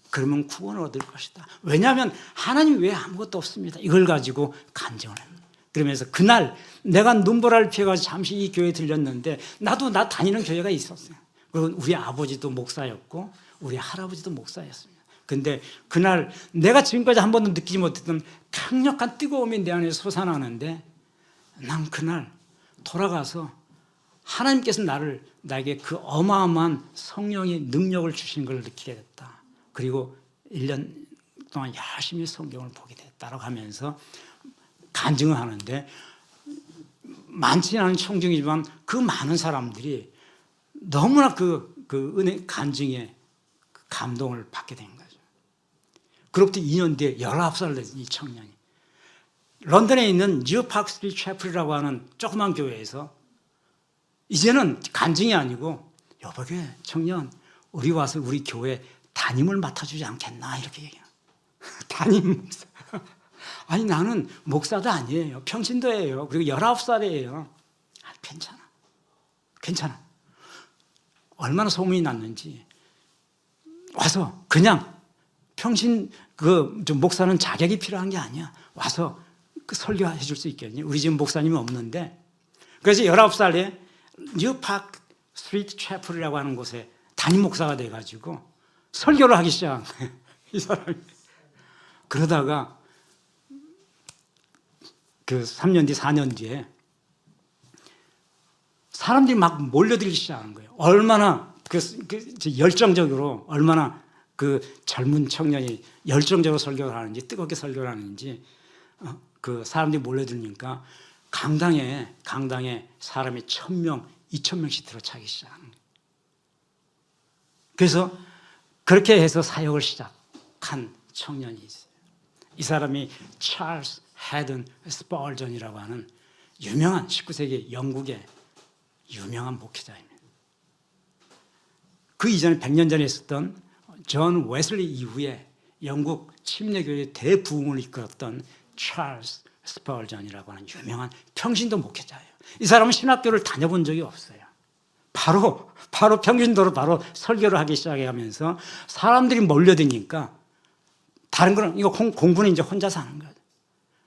그러면 구원을 얻을 것이다. 왜냐하면 하나님 외에 아무것도 없습니다. 이걸 가지고 간증을 합니다. 그러면서 그날 내가 눈보라를 피해가지고 잠시 이 교회에 들렸는데 나 다니는 교회가 있었어요. 그리고 우리 아버지도 목사였고 우리 할아버지도 목사였습니다. 근데 그날 내가 지금까지 한 번도 느끼지 못했던 강력한 뜨거움이 내 안에 솟아나는데 난 그날 돌아가서 하나님께서 나에게 그 어마어마한 성령의 능력을 주신 걸 느끼게 됐다. 그리고 1년 동안 열심히 성경을 보게 됐다라고 하면서 간증을 하는데 많지 않은 청중이지만 그 많은 사람들이 너무나 그 은혜 간증에 감동을 받게 된 거죠. 그로부터 2년 뒤에 19살 된 이 청년이 런던에 있는 뉴 파크 스트리트 채플이라고 하는 조그만 교회에서 이제는 간증이 아니고 여보게 청년 우리 와서 우리 교회 담임을 맡아주지 않겠나 이렇게 얘기해요. 담임 목사. 아니 나는 목사도 아니에요. 평신도예요. 그리고 19살이에요. 괜찮아. 얼마나 소문이 났는지 와서 그냥 평신 목사는 자격이 필요한 게 아니야. 와서 설교해 줄 수 있겠니? 우리 지금 목사님이 없는데 그래서 19살에 뉴파크 스트리트 채플이라고 하는 곳에 담임 목사가 돼가지고 설교를 하기 시작한 거예요. 이 사람이. 그러다가 3년 뒤, 4년 뒤에 사람들이 막 몰려들기 시작한 거예요. 얼마나 열정적으로, 얼마나 그 젊은 청년이 열정적으로 설교를 하는지, 뜨겁게 설교를 하는지, 그 사람들이 몰려들니까 강당에 사람이 1,000명, 2,000명씩 들어차기 시작한 거예요. 그래서 그렇게 해서 사역을 시작한 청년이 있어요. 이 사람이 찰스 헤든 스펄전이라고 하는 유명한 19세기 영국의 유명한 목회자입니다. 그 이전에 100년 전에 있었던 존 웨슬리 이후에 영국 침례교회의 대부흥을 이끌었던 찰스 스펄전이라고 하는 유명한 평신도 목회자예요. 이 사람은 신학교를 다녀본 적이 없어요. 바로 평신도로 바로 설교를 하기 시작하면서 사람들이 몰려드니까 다른 거는 이거 공부는 이제 혼자서 하는 거예요.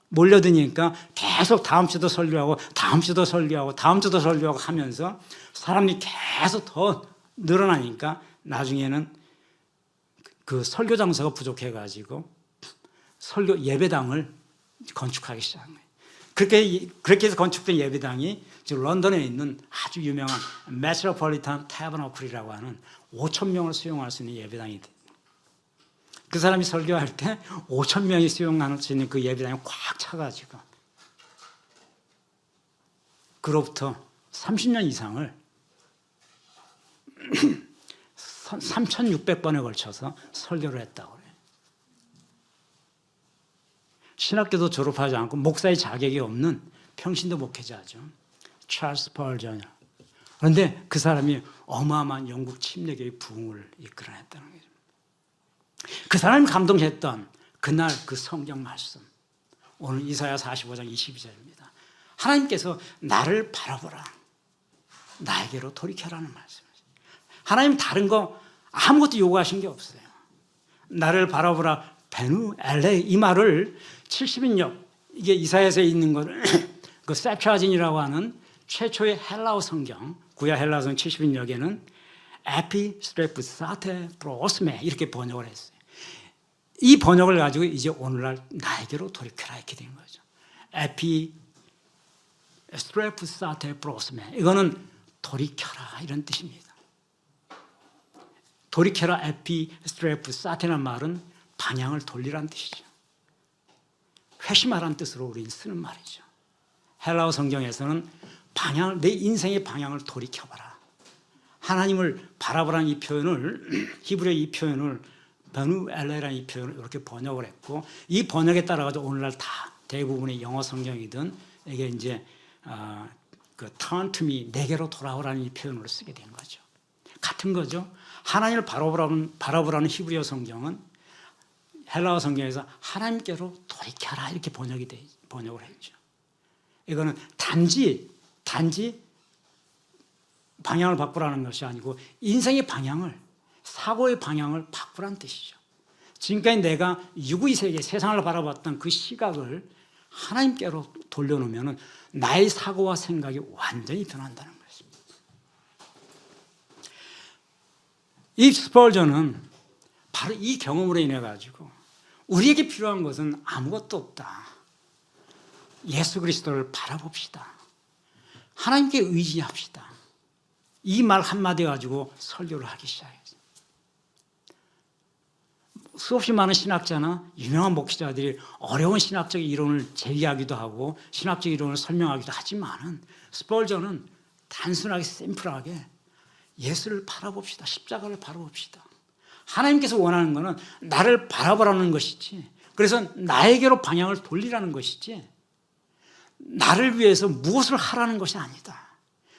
몰려드니까 계속 다음 주도 설교하고 다음 주도 설교하고 다음 주도 설교하고 하면서 사람이 계속 더 늘어나니까 나중에는 그 설교 장소가 부족해가지고 설교 예배당을 건축하기 시작한 거예요. 그렇게 해서 건축된 예배당이 지금 런던에 있는 아주 유명한 메트로폴리탄 타버너클이라고 하는 5,000명을 수용할 수 있는 예배당이 돼요. 그 사람이 설교할 때 5,000명이 수용할 수 있는 그 예배당이 꽉 차가지고 그로부터 30년 이상을 3,600번에 걸쳐서 설교를 했다고 그래요. 신학교도 졸업하지 않고 목사의 자격이 없는 평신도 목회자죠. 찰스 스펄전. 그런데 그 사람이 어마어마한 영국 침례교의 부흥을 이끌어냈다는 거죠. 그 사람이 감동했던 그날 그 성경 말씀, 오늘 이사야 45장 22절입니다. 하나님께서 나를 바라보라, 나에게로 돌이켜라는 말씀이죠. 하나님 다른 거 아무것도 요구하신 게 없어요. 나를 바라보라 베누 엘레, 이 말을 70인역, 이게 이사야서에 있는 거를 그 셉차진이라고 하는 최초의 헬라어 성경, 구약 헬라어 성경 70인역에는 에피스트레프사테 프로스메 이렇게 번역을 했어요. 이 번역을 가지고 이제 오늘날 나에게로 돌이켜라 이렇게 된 거죠. 에피스트레프사테 프로스메, 이거는 돌이켜라 이런 뜻입니다. 돌이켜라 에피스트레프사테라는 말은 방향을 돌리라는 뜻이죠. 회심하라는 뜻으로 우리는 쓰는 말이죠. 헬라어 성경에서는 방향을, 내 인생의 방향을 돌이켜봐라, 하나님을 바라보라는 이 표현을, 히브리어 이 표현을 베누 엘레라는 이 표현을 이렇게 번역을 했고, 이 번역에 따라서 오늘날 다 대부분의 영어 성경이든 이게 이제 그 turn to me, 내게로 돌아오라는 이 표현으로 쓰게 된 거죠. 같은 거죠. 하나님을 바라보라는 히브리어 성경은 헬라어 성경에서 하나님께로 돌이켜라 이렇게 번역을 했죠. 이거는 단지 방향을 바꾸라는 것이 아니고 인생의 방향을, 사고의 방향을 바꾸라는 뜻이죠. 지금까지 내가 유구의 세계, 세상을 바라봤던 그 시각을 하나님께로 돌려놓으면 나의 사고와 생각이 완전히 변한다는 것입니다. 이 스펄전은 바로 이 경험으로 인해 가지고 우리에게 필요한 것은 아무것도 없다, 예수 그리스도를 바라봅시다, 하나님께 의지합시다, 이 말 한마디 가지고 설교를 하기 시작했어요. 수없이 많은 신학자나 유명한 목회자들이 어려운 신학적 이론을 제기하기도 하고 신학적 이론을 설명하기도 하지만은 스펄전은 단순하게 심플하게 예수를 바라봅시다, 십자가를 바라봅시다, 하나님께서 원하는 것은 나를 바라보라는 것이지, 그래서 나에게로 방향을 돌리라는 것이지 나를 위해서 무엇을 하라는 것이 아니다.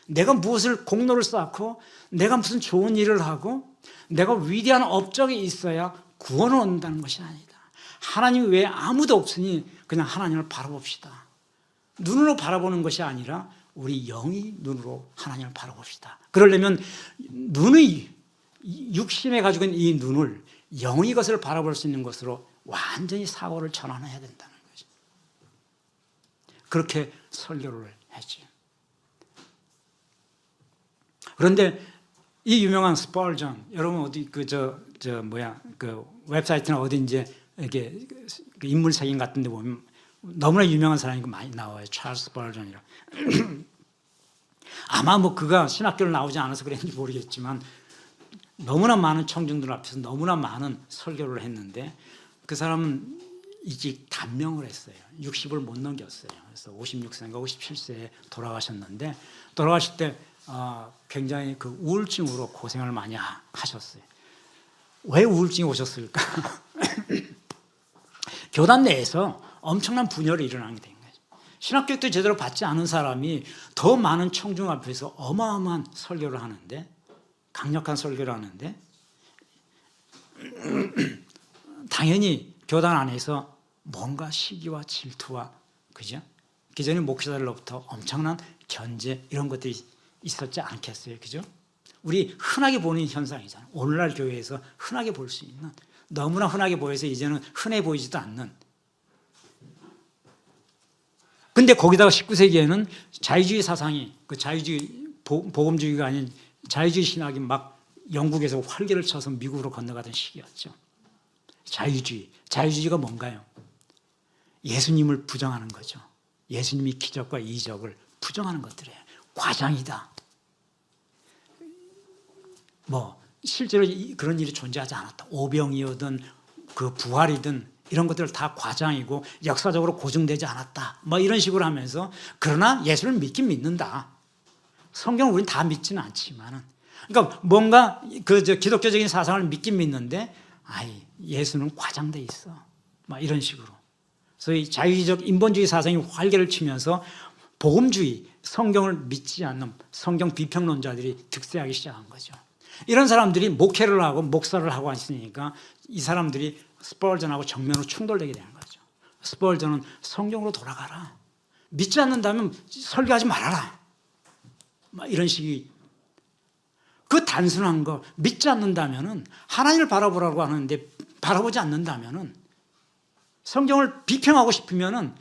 내가 무엇을 공로를 쌓고 내가 무슨 좋은 일을 하고 내가 위대한 업적이 있어야 구원을 얻는다는 것이 아니다. 하나님 외에 아무도 없으니 그냥 하나님을 바라봅시다. 눈으로 바라보는 것이 아니라 우리 영이 눈으로 하나님을 바라봅시다. 그러려면 눈의 육신에 가지고 있는 이 눈을 영의 것을 바라볼 수 있는 것으로 완전히 사고를 전환해야 된다는 거죠. 그렇게 설교를 했죠. 그런데 이 유명한 스펄전, 여러분 어디 그 웹사이트나 어디 이제 이렇게 그 인물 사진 같은 데 보면 너무나 유명한 사람이 많이 나와요. 찰스 스펄전이라. 아마 뭐 그가 신학교를 나오지 않아서 그랬는지 모르겠지만 너무나 많은 청중들 앞에서 너무나 많은 설교를 했는데 그 사람은 일찍 단명을 했어요. 60을 못 넘겼어요. 그래서 56세인가 57세에 돌아가셨는데 돌아가실 때 굉장히 그 우울증으로 고생을 많이 하셨어요. 왜 우울증이 오셨을까? 교단 내에서 엄청난 분열이 일어나게 된 거죠. 신학교육도 제대로 받지 않은 사람이 더 많은 청중 앞에서 어마어마한 설교를 하는데, 강력한 설교를 하는데 당연히 교단 안에서 뭔가 시기와 질투와, 그죠? 기존의 목회자들로부터 엄청난 견제 이런 것들이 있었지 않겠어요, 그죠? 우리 흔하게 보는 현상이잖아요. 오늘날 교회에서 흔하게 볼 수 있는, 너무나 흔하게 보여서 이제는 흔해 보이지도 않는. 근데 거기다가 19세기에는 자유주의 사상이, 그 자유주의 복음주의가 아닌 자유주의 신학이 막 영국에서 활개를 쳐서 미국으로 건너가던 시기였죠. 자유주의가 뭔가요? 예수님을 부정하는 거죠. 예수님이 기적과 이적을 부정하는 것들이에요. 과장이다. 뭐 실제로 그런 일이 존재하지 않았다. 오병이어든 그 부활이든 이런 것들 다 과장이고 역사적으로 고증되지 않았다. 뭐 이런 식으로 하면서, 그러나 예수를 믿긴 믿는다. 성경을 우리는 다 믿지는 않지만은, 그러니까 뭔가 기독교적인 사상을 믿긴 믿는데, 예수는 과장돼 있어. 막 이런 식으로. 소위 자유주의적 인본주의 사상이 활개를 치면서 복음주의, 성경을 믿지 않는 성경 비평론자들이 득세하기 시작한 거죠. 이런 사람들이 목회를 하고 목사를 하고 있으니까 이 사람들이 스펄전하고 정면으로 충돌되게 되는 거죠. 스펄전은 성경으로 돌아가라. 믿지 않는다면 설교하지 말아라. 막 이런 식이, 그 단순한 거, 믿지 않는다면은, 하나님을 바라보라고 하는데 바라보지 않는다면은, 성경을 비평하고 싶으면은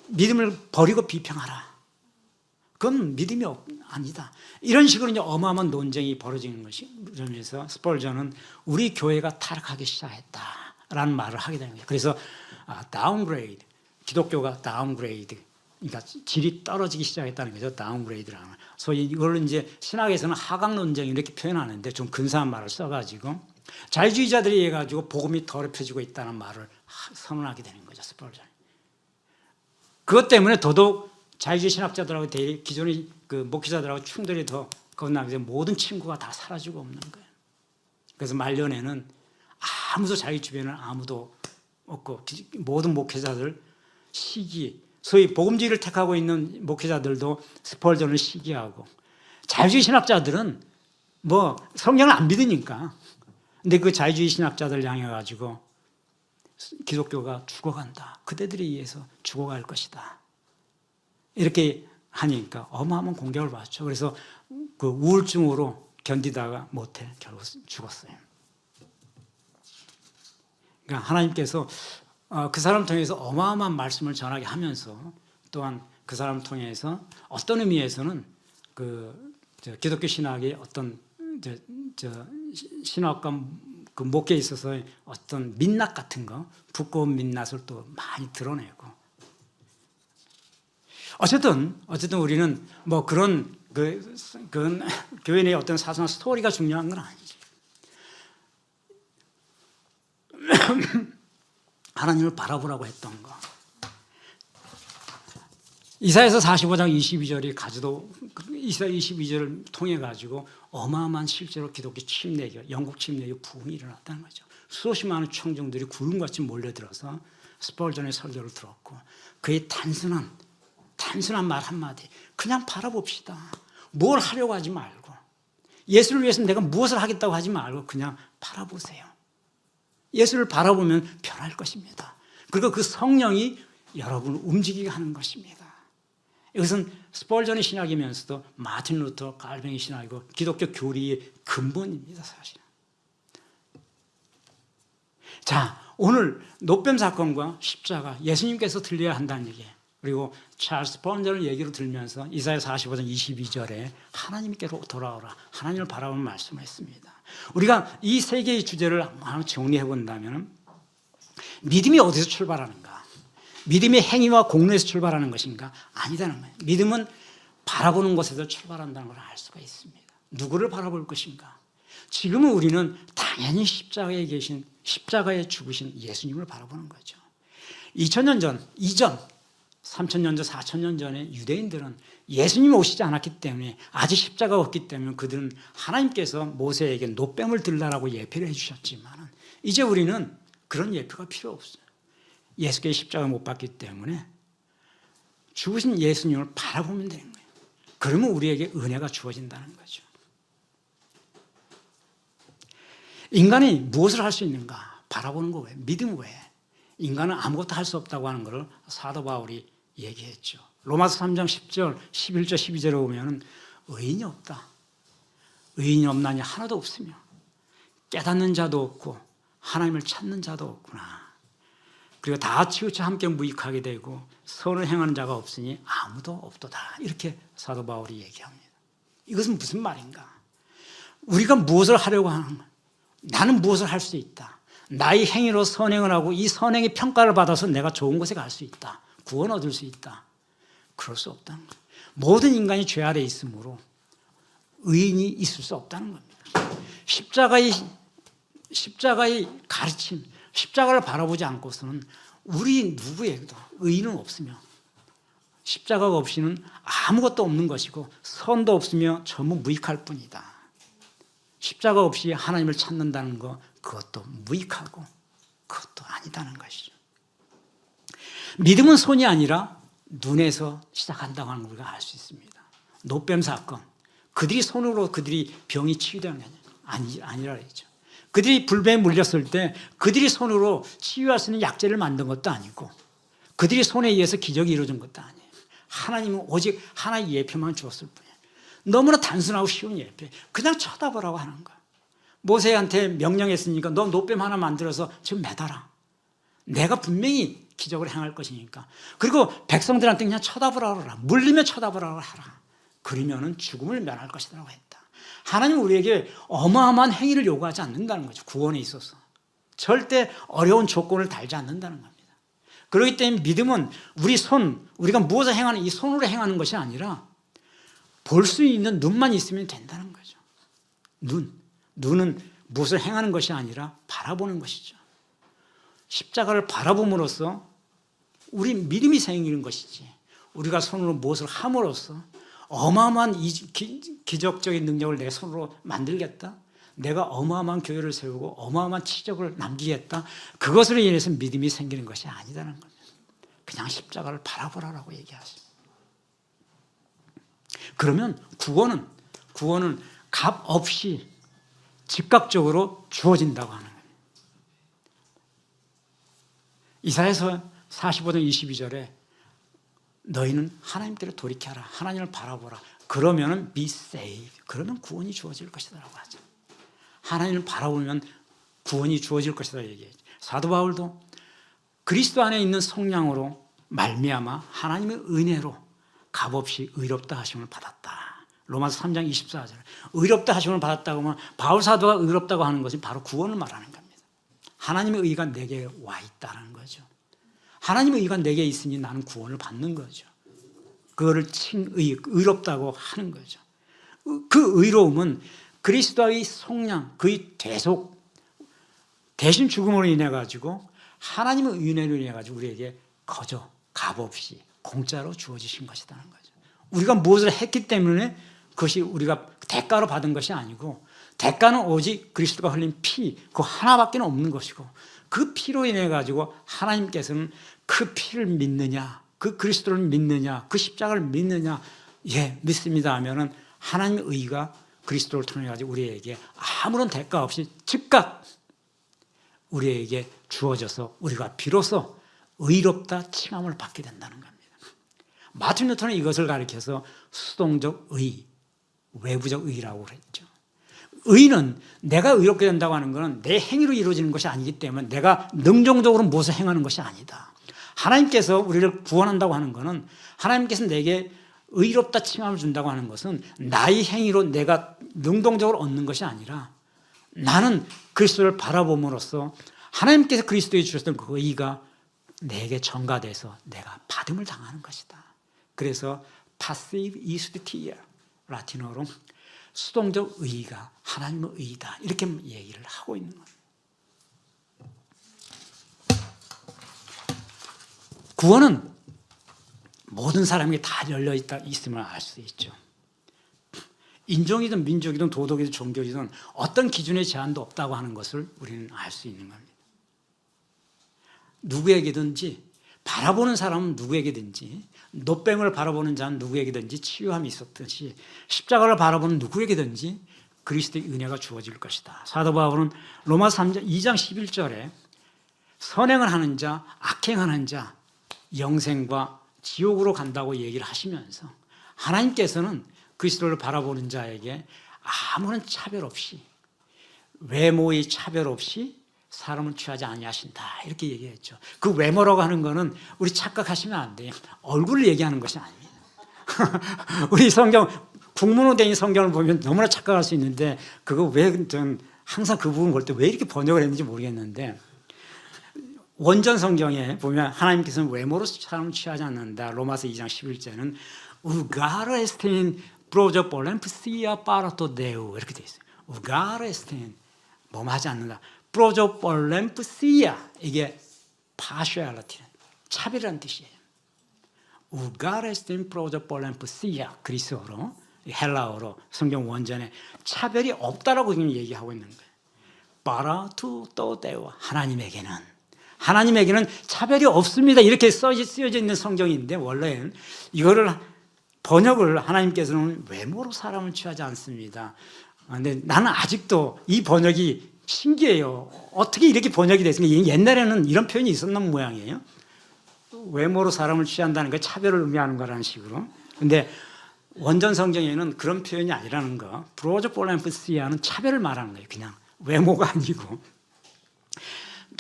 믿음을 버리고 비평하라. 그건 믿음이 아니다. 이런 식으로 이제 어마어마한 논쟁이 벌어지는 것이, 그러면서 스펄전은 우리 교회가 타락하기 시작했다라는 말을 하게 되는 거예요. 그래서 다운그레이드, 기독교가 다운그레이드, 그러니까 질이 떨어지기 시작했다는 거죠. 다운그레이드라는. 소위 이걸 이제 신학에서는 하강 논쟁 이렇게 표현하는데 좀 근사한 말을 써가지고 자유주의자들이 해가지고 복음이 더럽혀지고 있다는 말을 선언하게 되는 거죠. 스펄전. 그것 때문에 더더욱 자유주의 신학자들하고 기존의 그 목회자들하고 충돌이 더 겁나면서 모든 친구가 다 사라지고 없는 거예요. 그래서 말년에는 아무도 자기 주변에 아무도 없고 모든 목회자들 시기, 소위 복음주의를 택하고 있는 목회자들도 스펄전을 시기하고, 자유주의 신학자들은 뭐 성경을 안 믿으니까, 근데 그 자유주의 신학자들 향해 가지고 기독교가 죽어간다. 그대들에 의해서 죽어갈 것이다. 이렇게 하니까 어마어마한 공격을 받죠. 그래서 그 우울증으로 견디다가 못해 결국 죽었어요. 그러니까 하나님께서 그 사람 통해서 어마어마한 말씀을 전하게 하면서, 또한 그 사람 통해서 어떤 의미에서는 기독교 신학의 어떤 신학과 그 목회에 있어서 어떤 민낯 같은 거, 두꺼운 민낯을 또 많이 드러내고, 어쨌든 우리는 뭐 그런 교회 내 어떤 사소한 스토리가 중요한 건 아니지. 하나님을 바라보라고 했던 거. 이사야서 45장 22절이 가지도, 이사야 22절을 통해 가지고 어마어마한 실제로 기독교 침례교, 영국 침례교 부흥이 일어났다는 거죠. 수없이 많은 청중들이 구름같이 몰려들어서 스펄전의 설교를 들었고, 그의 단순한 말 한마디, 그냥 바라봅시다. 뭘 하려고 하지 말고, 예수를 위해서 내가 무엇을 하겠다고 하지 말고 그냥 바라보세요. 예수를 바라보면 변할 것입니다. 그리고 그 성령이 여러분을 움직이게 하는 것입니다. 이것은 스펄전의 신학이면서도 마틴 루터, 칼빈의 신학이고 기독교 교리의 근본입니다, 사실은. 자, 오늘 노뱀 사건과 십자가, 예수님께서 들려야 한다는 얘기예요. 그리고 찰스 스펄전을 얘기로 들면서 이사야 45장 22절에 하나님께로 돌아오라, 하나님을 바라보는 말씀을 했습니다. 우리가 이 세 개의 주제를 한번 정리해 본다면, 믿음이 어디서 출발하는가? 믿음이 행위와 공로에서 출발하는 것인가? 아니다는 거예요. 믿음은 바라보는 것에서 출발한다는 걸 알 수가 있습니다. 누구를 바라볼 것인가? 지금은 우리는 당연히 십자가에 계신, 십자가에 죽으신 예수님을 바라보는 거죠. 2000년 전, 이전, 3000년 전, 4000년 전에 유대인들은 예수님이 오시지 않았기 때문에, 아직 십자가가 없기 때문에 그들은 하나님께서 모세에게 노뱀을 들라라고 예표를 해주셨지만, 이제 우리는 그런 예표가 필요 없어요. 예수께서 십자가를 못 받기 때문에 죽으신 예수님을 바라보면 되는 거예요. 그러면 우리에게 은혜가 주어진다는 거죠. 인간이 무엇을 할 수 있는가? 바라보는 거 왜? 믿음 왜? 인간은 아무것도 할 수 없다고 하는 것을 사도 바울이 얘기했죠. 로마서 3장 10절, 11절, 12절에 보면 의인이 없다. 의인이 없나니 하나도 없으며 깨닫는 자도 없고 하나님을 찾는 자도 없구나. 그리고 다 치우쳐 함께 무익하게 되고 선을 행하는 자가 없으니 아무도 없도다. 이렇게 사도 바울이 얘기합니다. 이것은 무슨 말인가? 우리가 무엇을 하려고 하는 거야? 나는 무엇을 할 수 있다. 나의 행위로 선행을 하고 이 선행의 평가를 받아서 내가 좋은 곳에 갈 수 있다. 구원 얻을 수 있다. 그럴 수 없다는 거예요. 모든 인간이 죄 아래 있으므로 의인이 있을 수 없다는 겁니다. 십자가의 가르침, 십자가를 바라보지 않고서는 우리 누구에게도 의인은 없으며 십자가가 없이는 아무것도 없는 것이고 선도 없으며 전부 무익할 뿐이다. 십자가 없이 하나님을 찾는다는 것, 그것도 무익하고 그것도 아니다는 것이죠. 믿음은 손이 아니라 눈에서 시작한다고 하는 걸 우리가 알 수 있습니다. 노뱀 사건, 그들이 손으로 그들이 병이 치유되는 게 아니라 그랬죠. 그들이 불뱀에 물렸을 때 그들이 손으로 치유할 수 있는 약재를 만든 것도 아니고 그들이 손에 의해서 기적이 이루어진 것도 아니에요. 하나님은 오직 하나의 예표만 주었을 뿐이에요. 너무나 단순하고 쉬운 예표. 그냥 쳐다보라고 하는 거야. 모세한테 명령했으니까 너 노뱀 하나 만들어서 지금 매달아. 내가 분명히 기적을 행할 것이니까. 그리고 백성들한테 그냥 쳐다보라고 하라. 물리면 쳐다보라고 하라. 그러면은 죽음을 면할 것이라고 했다. 하나님은 우리에게 어마어마한 행위를 요구하지 않는다는 거죠. 구원에 있어서. 절대 어려운 조건을 달지 않는다는 겁니다. 그렇기 때문에 믿음은 우리가 무엇을 행하는 이 손으로 행하는 것이 아니라 볼 수 있는 눈만 있으면 된다는 거죠. 눈은 무엇을 행하는 것이 아니라 바라보는 것이죠. 십자가를 바라봄으로써 우리 믿음이 생기는 것이지 우리가 손으로 무엇을 함으로써 어마어마한 기적적인 능력을 내 손으로 만들겠다. 내가 어마어마한 교회를 세우고 어마어마한 치적을 남기겠다. 그것으로 인해서 믿음이 생기는 것이 아니다는 겁니다. 그냥 십자가를 바라보라고 얘기하십니다. 그러면 구원은 값 없이 즉각적으로 주어진다고 하는 거예요. 이사야서 45장 22절에 너희는 하나님께로 돌이켜라. 하나님을 바라보라. 그러면 be saved. 그러면 구원이 주어질 것이라고 하죠. 하나님을 바라보면 구원이 주어질 것이다 얘기했죠. 사도 바울도 그리스도 안에 있는 성령으로 말미암아 하나님의 은혜로 값없이 의롭다 하심을 받았다. 로마서 3장 24절. 의롭다 하심을 받았다고 하면 바울 사도가 의롭다고 하는 것이 바로 구원을 말하는 겁니다. 하나님의 의가 내게 와 있다는 거죠. 하나님의 의가 내게 있으니 나는 구원을 받는 거죠. 그거를 의롭다고 하는 거죠. 그 의로움은 그리스도의 속량, 그의 대속, 대신 죽음으로 인해 가지고 하나님의 은혜로 인해 가지고 우리에게 거저 값없이 공짜로 주어지신 것이라는 거죠. 우리가 무엇을 했기 때문에 그것이 우리가 대가로 받은 것이 아니고 대가는 오직 그리스도가 흘린 피, 그 하나밖에 없는 것이고 그 피로 인해 가지고 하나님께서는 그 피를 믿느냐, 그 그리스도를 믿느냐, 그 십자가를 믿느냐, 예, 믿습니다 하면은 하나님의 의가 그리스도를 통해 가지고 우리에게 아무런 대가 없이 즉각 우리에게 주어져서 우리가 비로소 의롭다 칭함을 받게 된다는 겁니다. 마틴 루터는 이것을 가리켜서 수동적 의, 외부적 의라고 그랬죠. 의는 내가 의롭게 된다고 하는 것은 내 행위로 이루어지는 것이 아니기 때문에 내가 능동적으로 무엇을 행하는 것이 아니다. 하나님께서 우리를 구원한다고 하는 것은 하나님께서 내게 의롭다 칭함을 준다고 하는 것은 나의 행위로 내가 능동적으로 얻는 것이 아니라 나는 그리스도를 바라봄으로써 하나님께서 그리스도에 주셨던 그 의가 내게 전가돼서 내가 받음을 당하는 것이다. 그래서 passive iustitia, 라틴어로 수동적 의의가 하나님의 의의다. 이렇게 얘기를 하고 있는 거예요. 구원은 모든 사람에게 다 열려 있음을 알 수 있죠. 인종이든 민족이든 도덕이든 종교이든 어떤 기준의 제한도 없다고 하는 것을 우리는 알 수 있는 겁니다. 누구에게든지 바라보는 사람은 누구에게든지 노뱀을 바라보는 자는 누구에게든지 치유함이 있었듯이 십자가를 바라보는 누구에게든지 그리스도의 은혜가 주어질 것이다. 사도 바울은 로마 2장 11절에 선행을 하는 자, 악행하는 자, 영생과 지옥으로 간다고 얘기를 하시면서 하나님께서는 그리스도를 바라보는 자에게 아무런 차별 없이, 외모의 차별 없이 사람을 취하지 아니하신다, 이렇게 얘기했죠. 그 외모라고 하는 거는 우리 착각하시면 안 돼요. 얼굴을 얘기하는 것이 아닙니다. 우리 성경, 국문호된 성경을 보면 너무나 착각할 수 있는데, 그거 왜 전 항상 그 부분 볼 때 왜 이렇게 번역을 했는지 모르겠는데, 원전 성경에 보면 하나님께서는 외모로 사람을 취하지 않는다. 로마서 2장 11절은 우가르 에스테인 프로저 볼렘프시아 파라토 데우, 이렇게 돼 있어요. 우가르 에스테인 뭐뭐 하지 않는다. 프로저 볼렘프시아, 이게 파슈알리티, 차별이라는 뜻이에요. 우가르 에스테인 프로저 볼렘프시아, 그리스어로, 헬라어로 성경 원전에 차별이 없다라고 지금 얘기하고 있는 거예요. 파라투 또 데우, 하나님에게는 차별이 없습니다, 이렇게 쓰여져 있는 성경인데, 원래는 이거를 번역을 하나님께서는 외모로 사람을 취하지 않습니다. 근데 나는 아직도 이 번역이 신기해요. 어떻게 이렇게 번역이 됐습니까? 옛날에는 이런 표현이 있었는 모양이에요. 외모로 사람을 취한다는 게 차별을 의미하는 거라는 식으로. 근데 원전 성경에는 그런 표현이 아니라는 거. 브로저 볼렘프시아는 차별을 말하는 거예요. 그냥 외모가 아니고.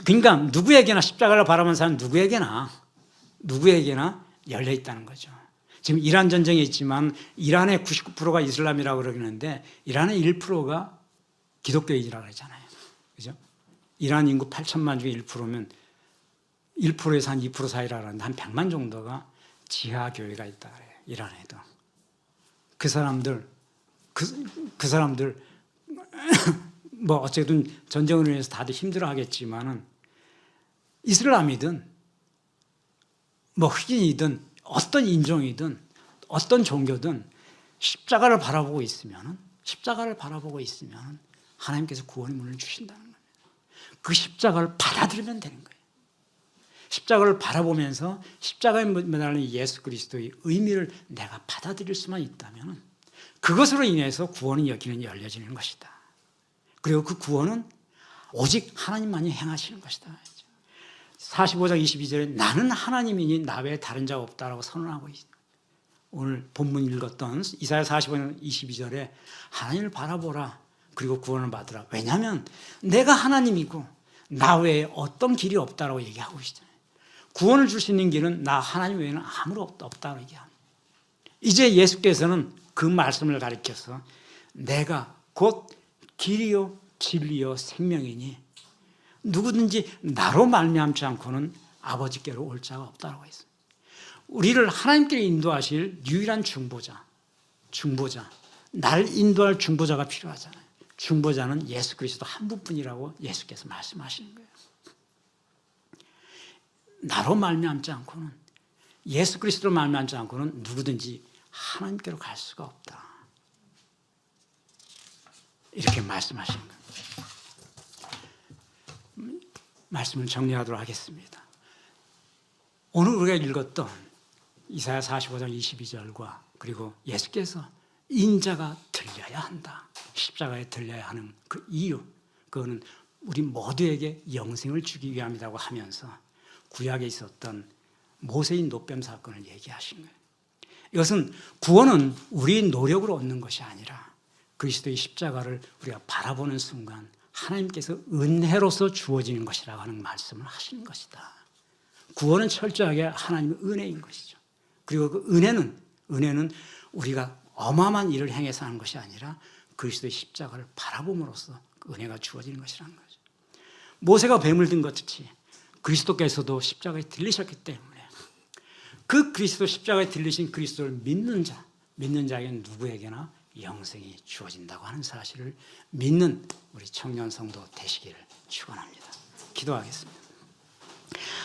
그러니까 누구에게나, 십자가를 바라보는 사람 누구에게나 열려 있다는 거죠. 지금 이란 전쟁이 있지만 이란의 99%가 이슬람이라고 그러는데 이란의 1%가 기독교인이라고 그러잖아요. 그죠? 이란 인구 8천만 중에 1%면 1%에서 한 2% 사이라고 하는데 한 100만 정도가 지하 교회가 있다 그래요. 이란에도. 그 사람들 뭐 어쨌든 전쟁으로 인해서 다들 힘들어하겠지만은 이슬람이든 뭐 흑인이든 어떤 인종이든 어떤 종교든 십자가를 바라보고 있으면은 하나님께서 구원의 문을 주신다는 겁니다. 그 십자가를 받아들이면 되는 거예요. 십자가를 바라보면서 십자가에 매달린 예수 그리스도의 의미를 내가 받아들일 수만 있다면 그것으로 인해서 구원의 여기는 열려지는 것이다. 그리고 그 구원은 오직 하나님만이 행하시는 것이다. 45장 22절에 나는 하나님이니 나 외에 다른 자가 없다라고 선언하고 있습니다. 오늘 본문 읽었던 이사야 45장 22절에 하나님을 바라보라, 그리고 구원을 받으라. 왜냐하면 내가 하나님이고 나 외에 어떤 길이 없다라고 얘기하고 있잖아요. 구원을 줄 수 있는 길은 나 하나님 외에는 아무도 없다고 얘기합니다. 이제 예수께서는 그 말씀을 가리켜서 내가 곧 길이요 진리요 생명이니 누구든지 나로 말미암지 않고는 아버지께로 올 자가 없다고 했습니다. 우리를 하나님께 인도하실 유일한 중보자, 날 인도할 중보자가 필요하잖아요. 중보자는 예수 그리스도 한 분뿐이라고 예수께서 말씀하시는 거예요. 나로 말미암지 않고는, 예수 그리스도로 말미암지 않고는 누구든지 하나님께로 갈 수가 없다, 이렇게 말씀하시는 겁니다. 말씀을 정리하도록 하겠습니다. 오늘 우리가 읽었던 이사야 45장 22절과 그리고 예수께서 인자가 들려야 한다, 십자가에 들려야 하는 그 이유, 그거는 우리 모두에게 영생을 주기 위함이라고 하면서 구약에 있었던 모세의 노뱀 사건을 얘기하신 거예요. 이것은 구원은 우리의 노력으로 얻는 것이 아니라 그리스도의 십자가를 우리가 바라보는 순간 하나님께서 은혜로서 주어지는 것이라고 하는 말씀을 하시는 것이다. 구원은 철저하게 하나님의 은혜인 것이죠. 그리고 그 은혜는 우리가 어마어마한 일을 행해서 하는 것이 아니라 그리스도의 십자가를 바라봄으로써 그 은혜가 주어지는 것이라는 거죠. 모세가 뱀을 든 것같이 그리스도께서도 십자가에 들리셨기 때문에 그 그리스도 십자가에 들리신 그리스도를 믿는 자에게는 누구에게나 영생이 주어진다고 하는 사실을 믿는 우리 청년 성도 되시기를 축원합니다. 기도하겠습니다.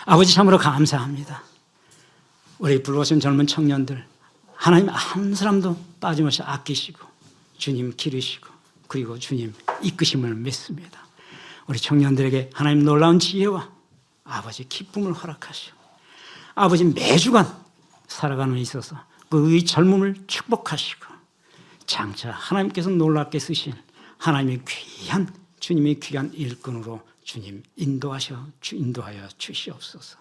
아버지, 참으로 감사합니다. 우리 불러오신 젊은 청년들 하나님 한 사람도 빠짐없이 아끼시고 주님 기르시고 그리고 주님 이끄심을 믿습니다. 우리 청년들에게 하나님 놀라운 지혜와 아버지 기쁨을 허락하시고 아버지 매주간 살아가는 데 있어서 그의 젊음을 축복하시고 장차 하나님께서 놀랍게 쓰신 하나님의 귀한 주님의 귀한 일꾼으로 주님 인도하여 주시옵소서.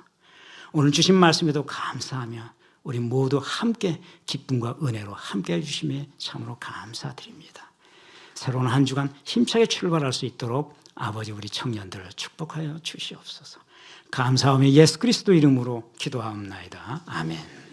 오늘 주신 말씀에도 감사하며 우리 모두 함께 기쁨과 은혜로 함께 해주심에 참으로 감사드립니다. 새로운 한 주간 힘차게 출발할 수 있도록 아버지 우리 청년들을 축복하여 주시옵소서. 감사하며 예수 그리스도 이름으로 기도하옵나이다. 아멘.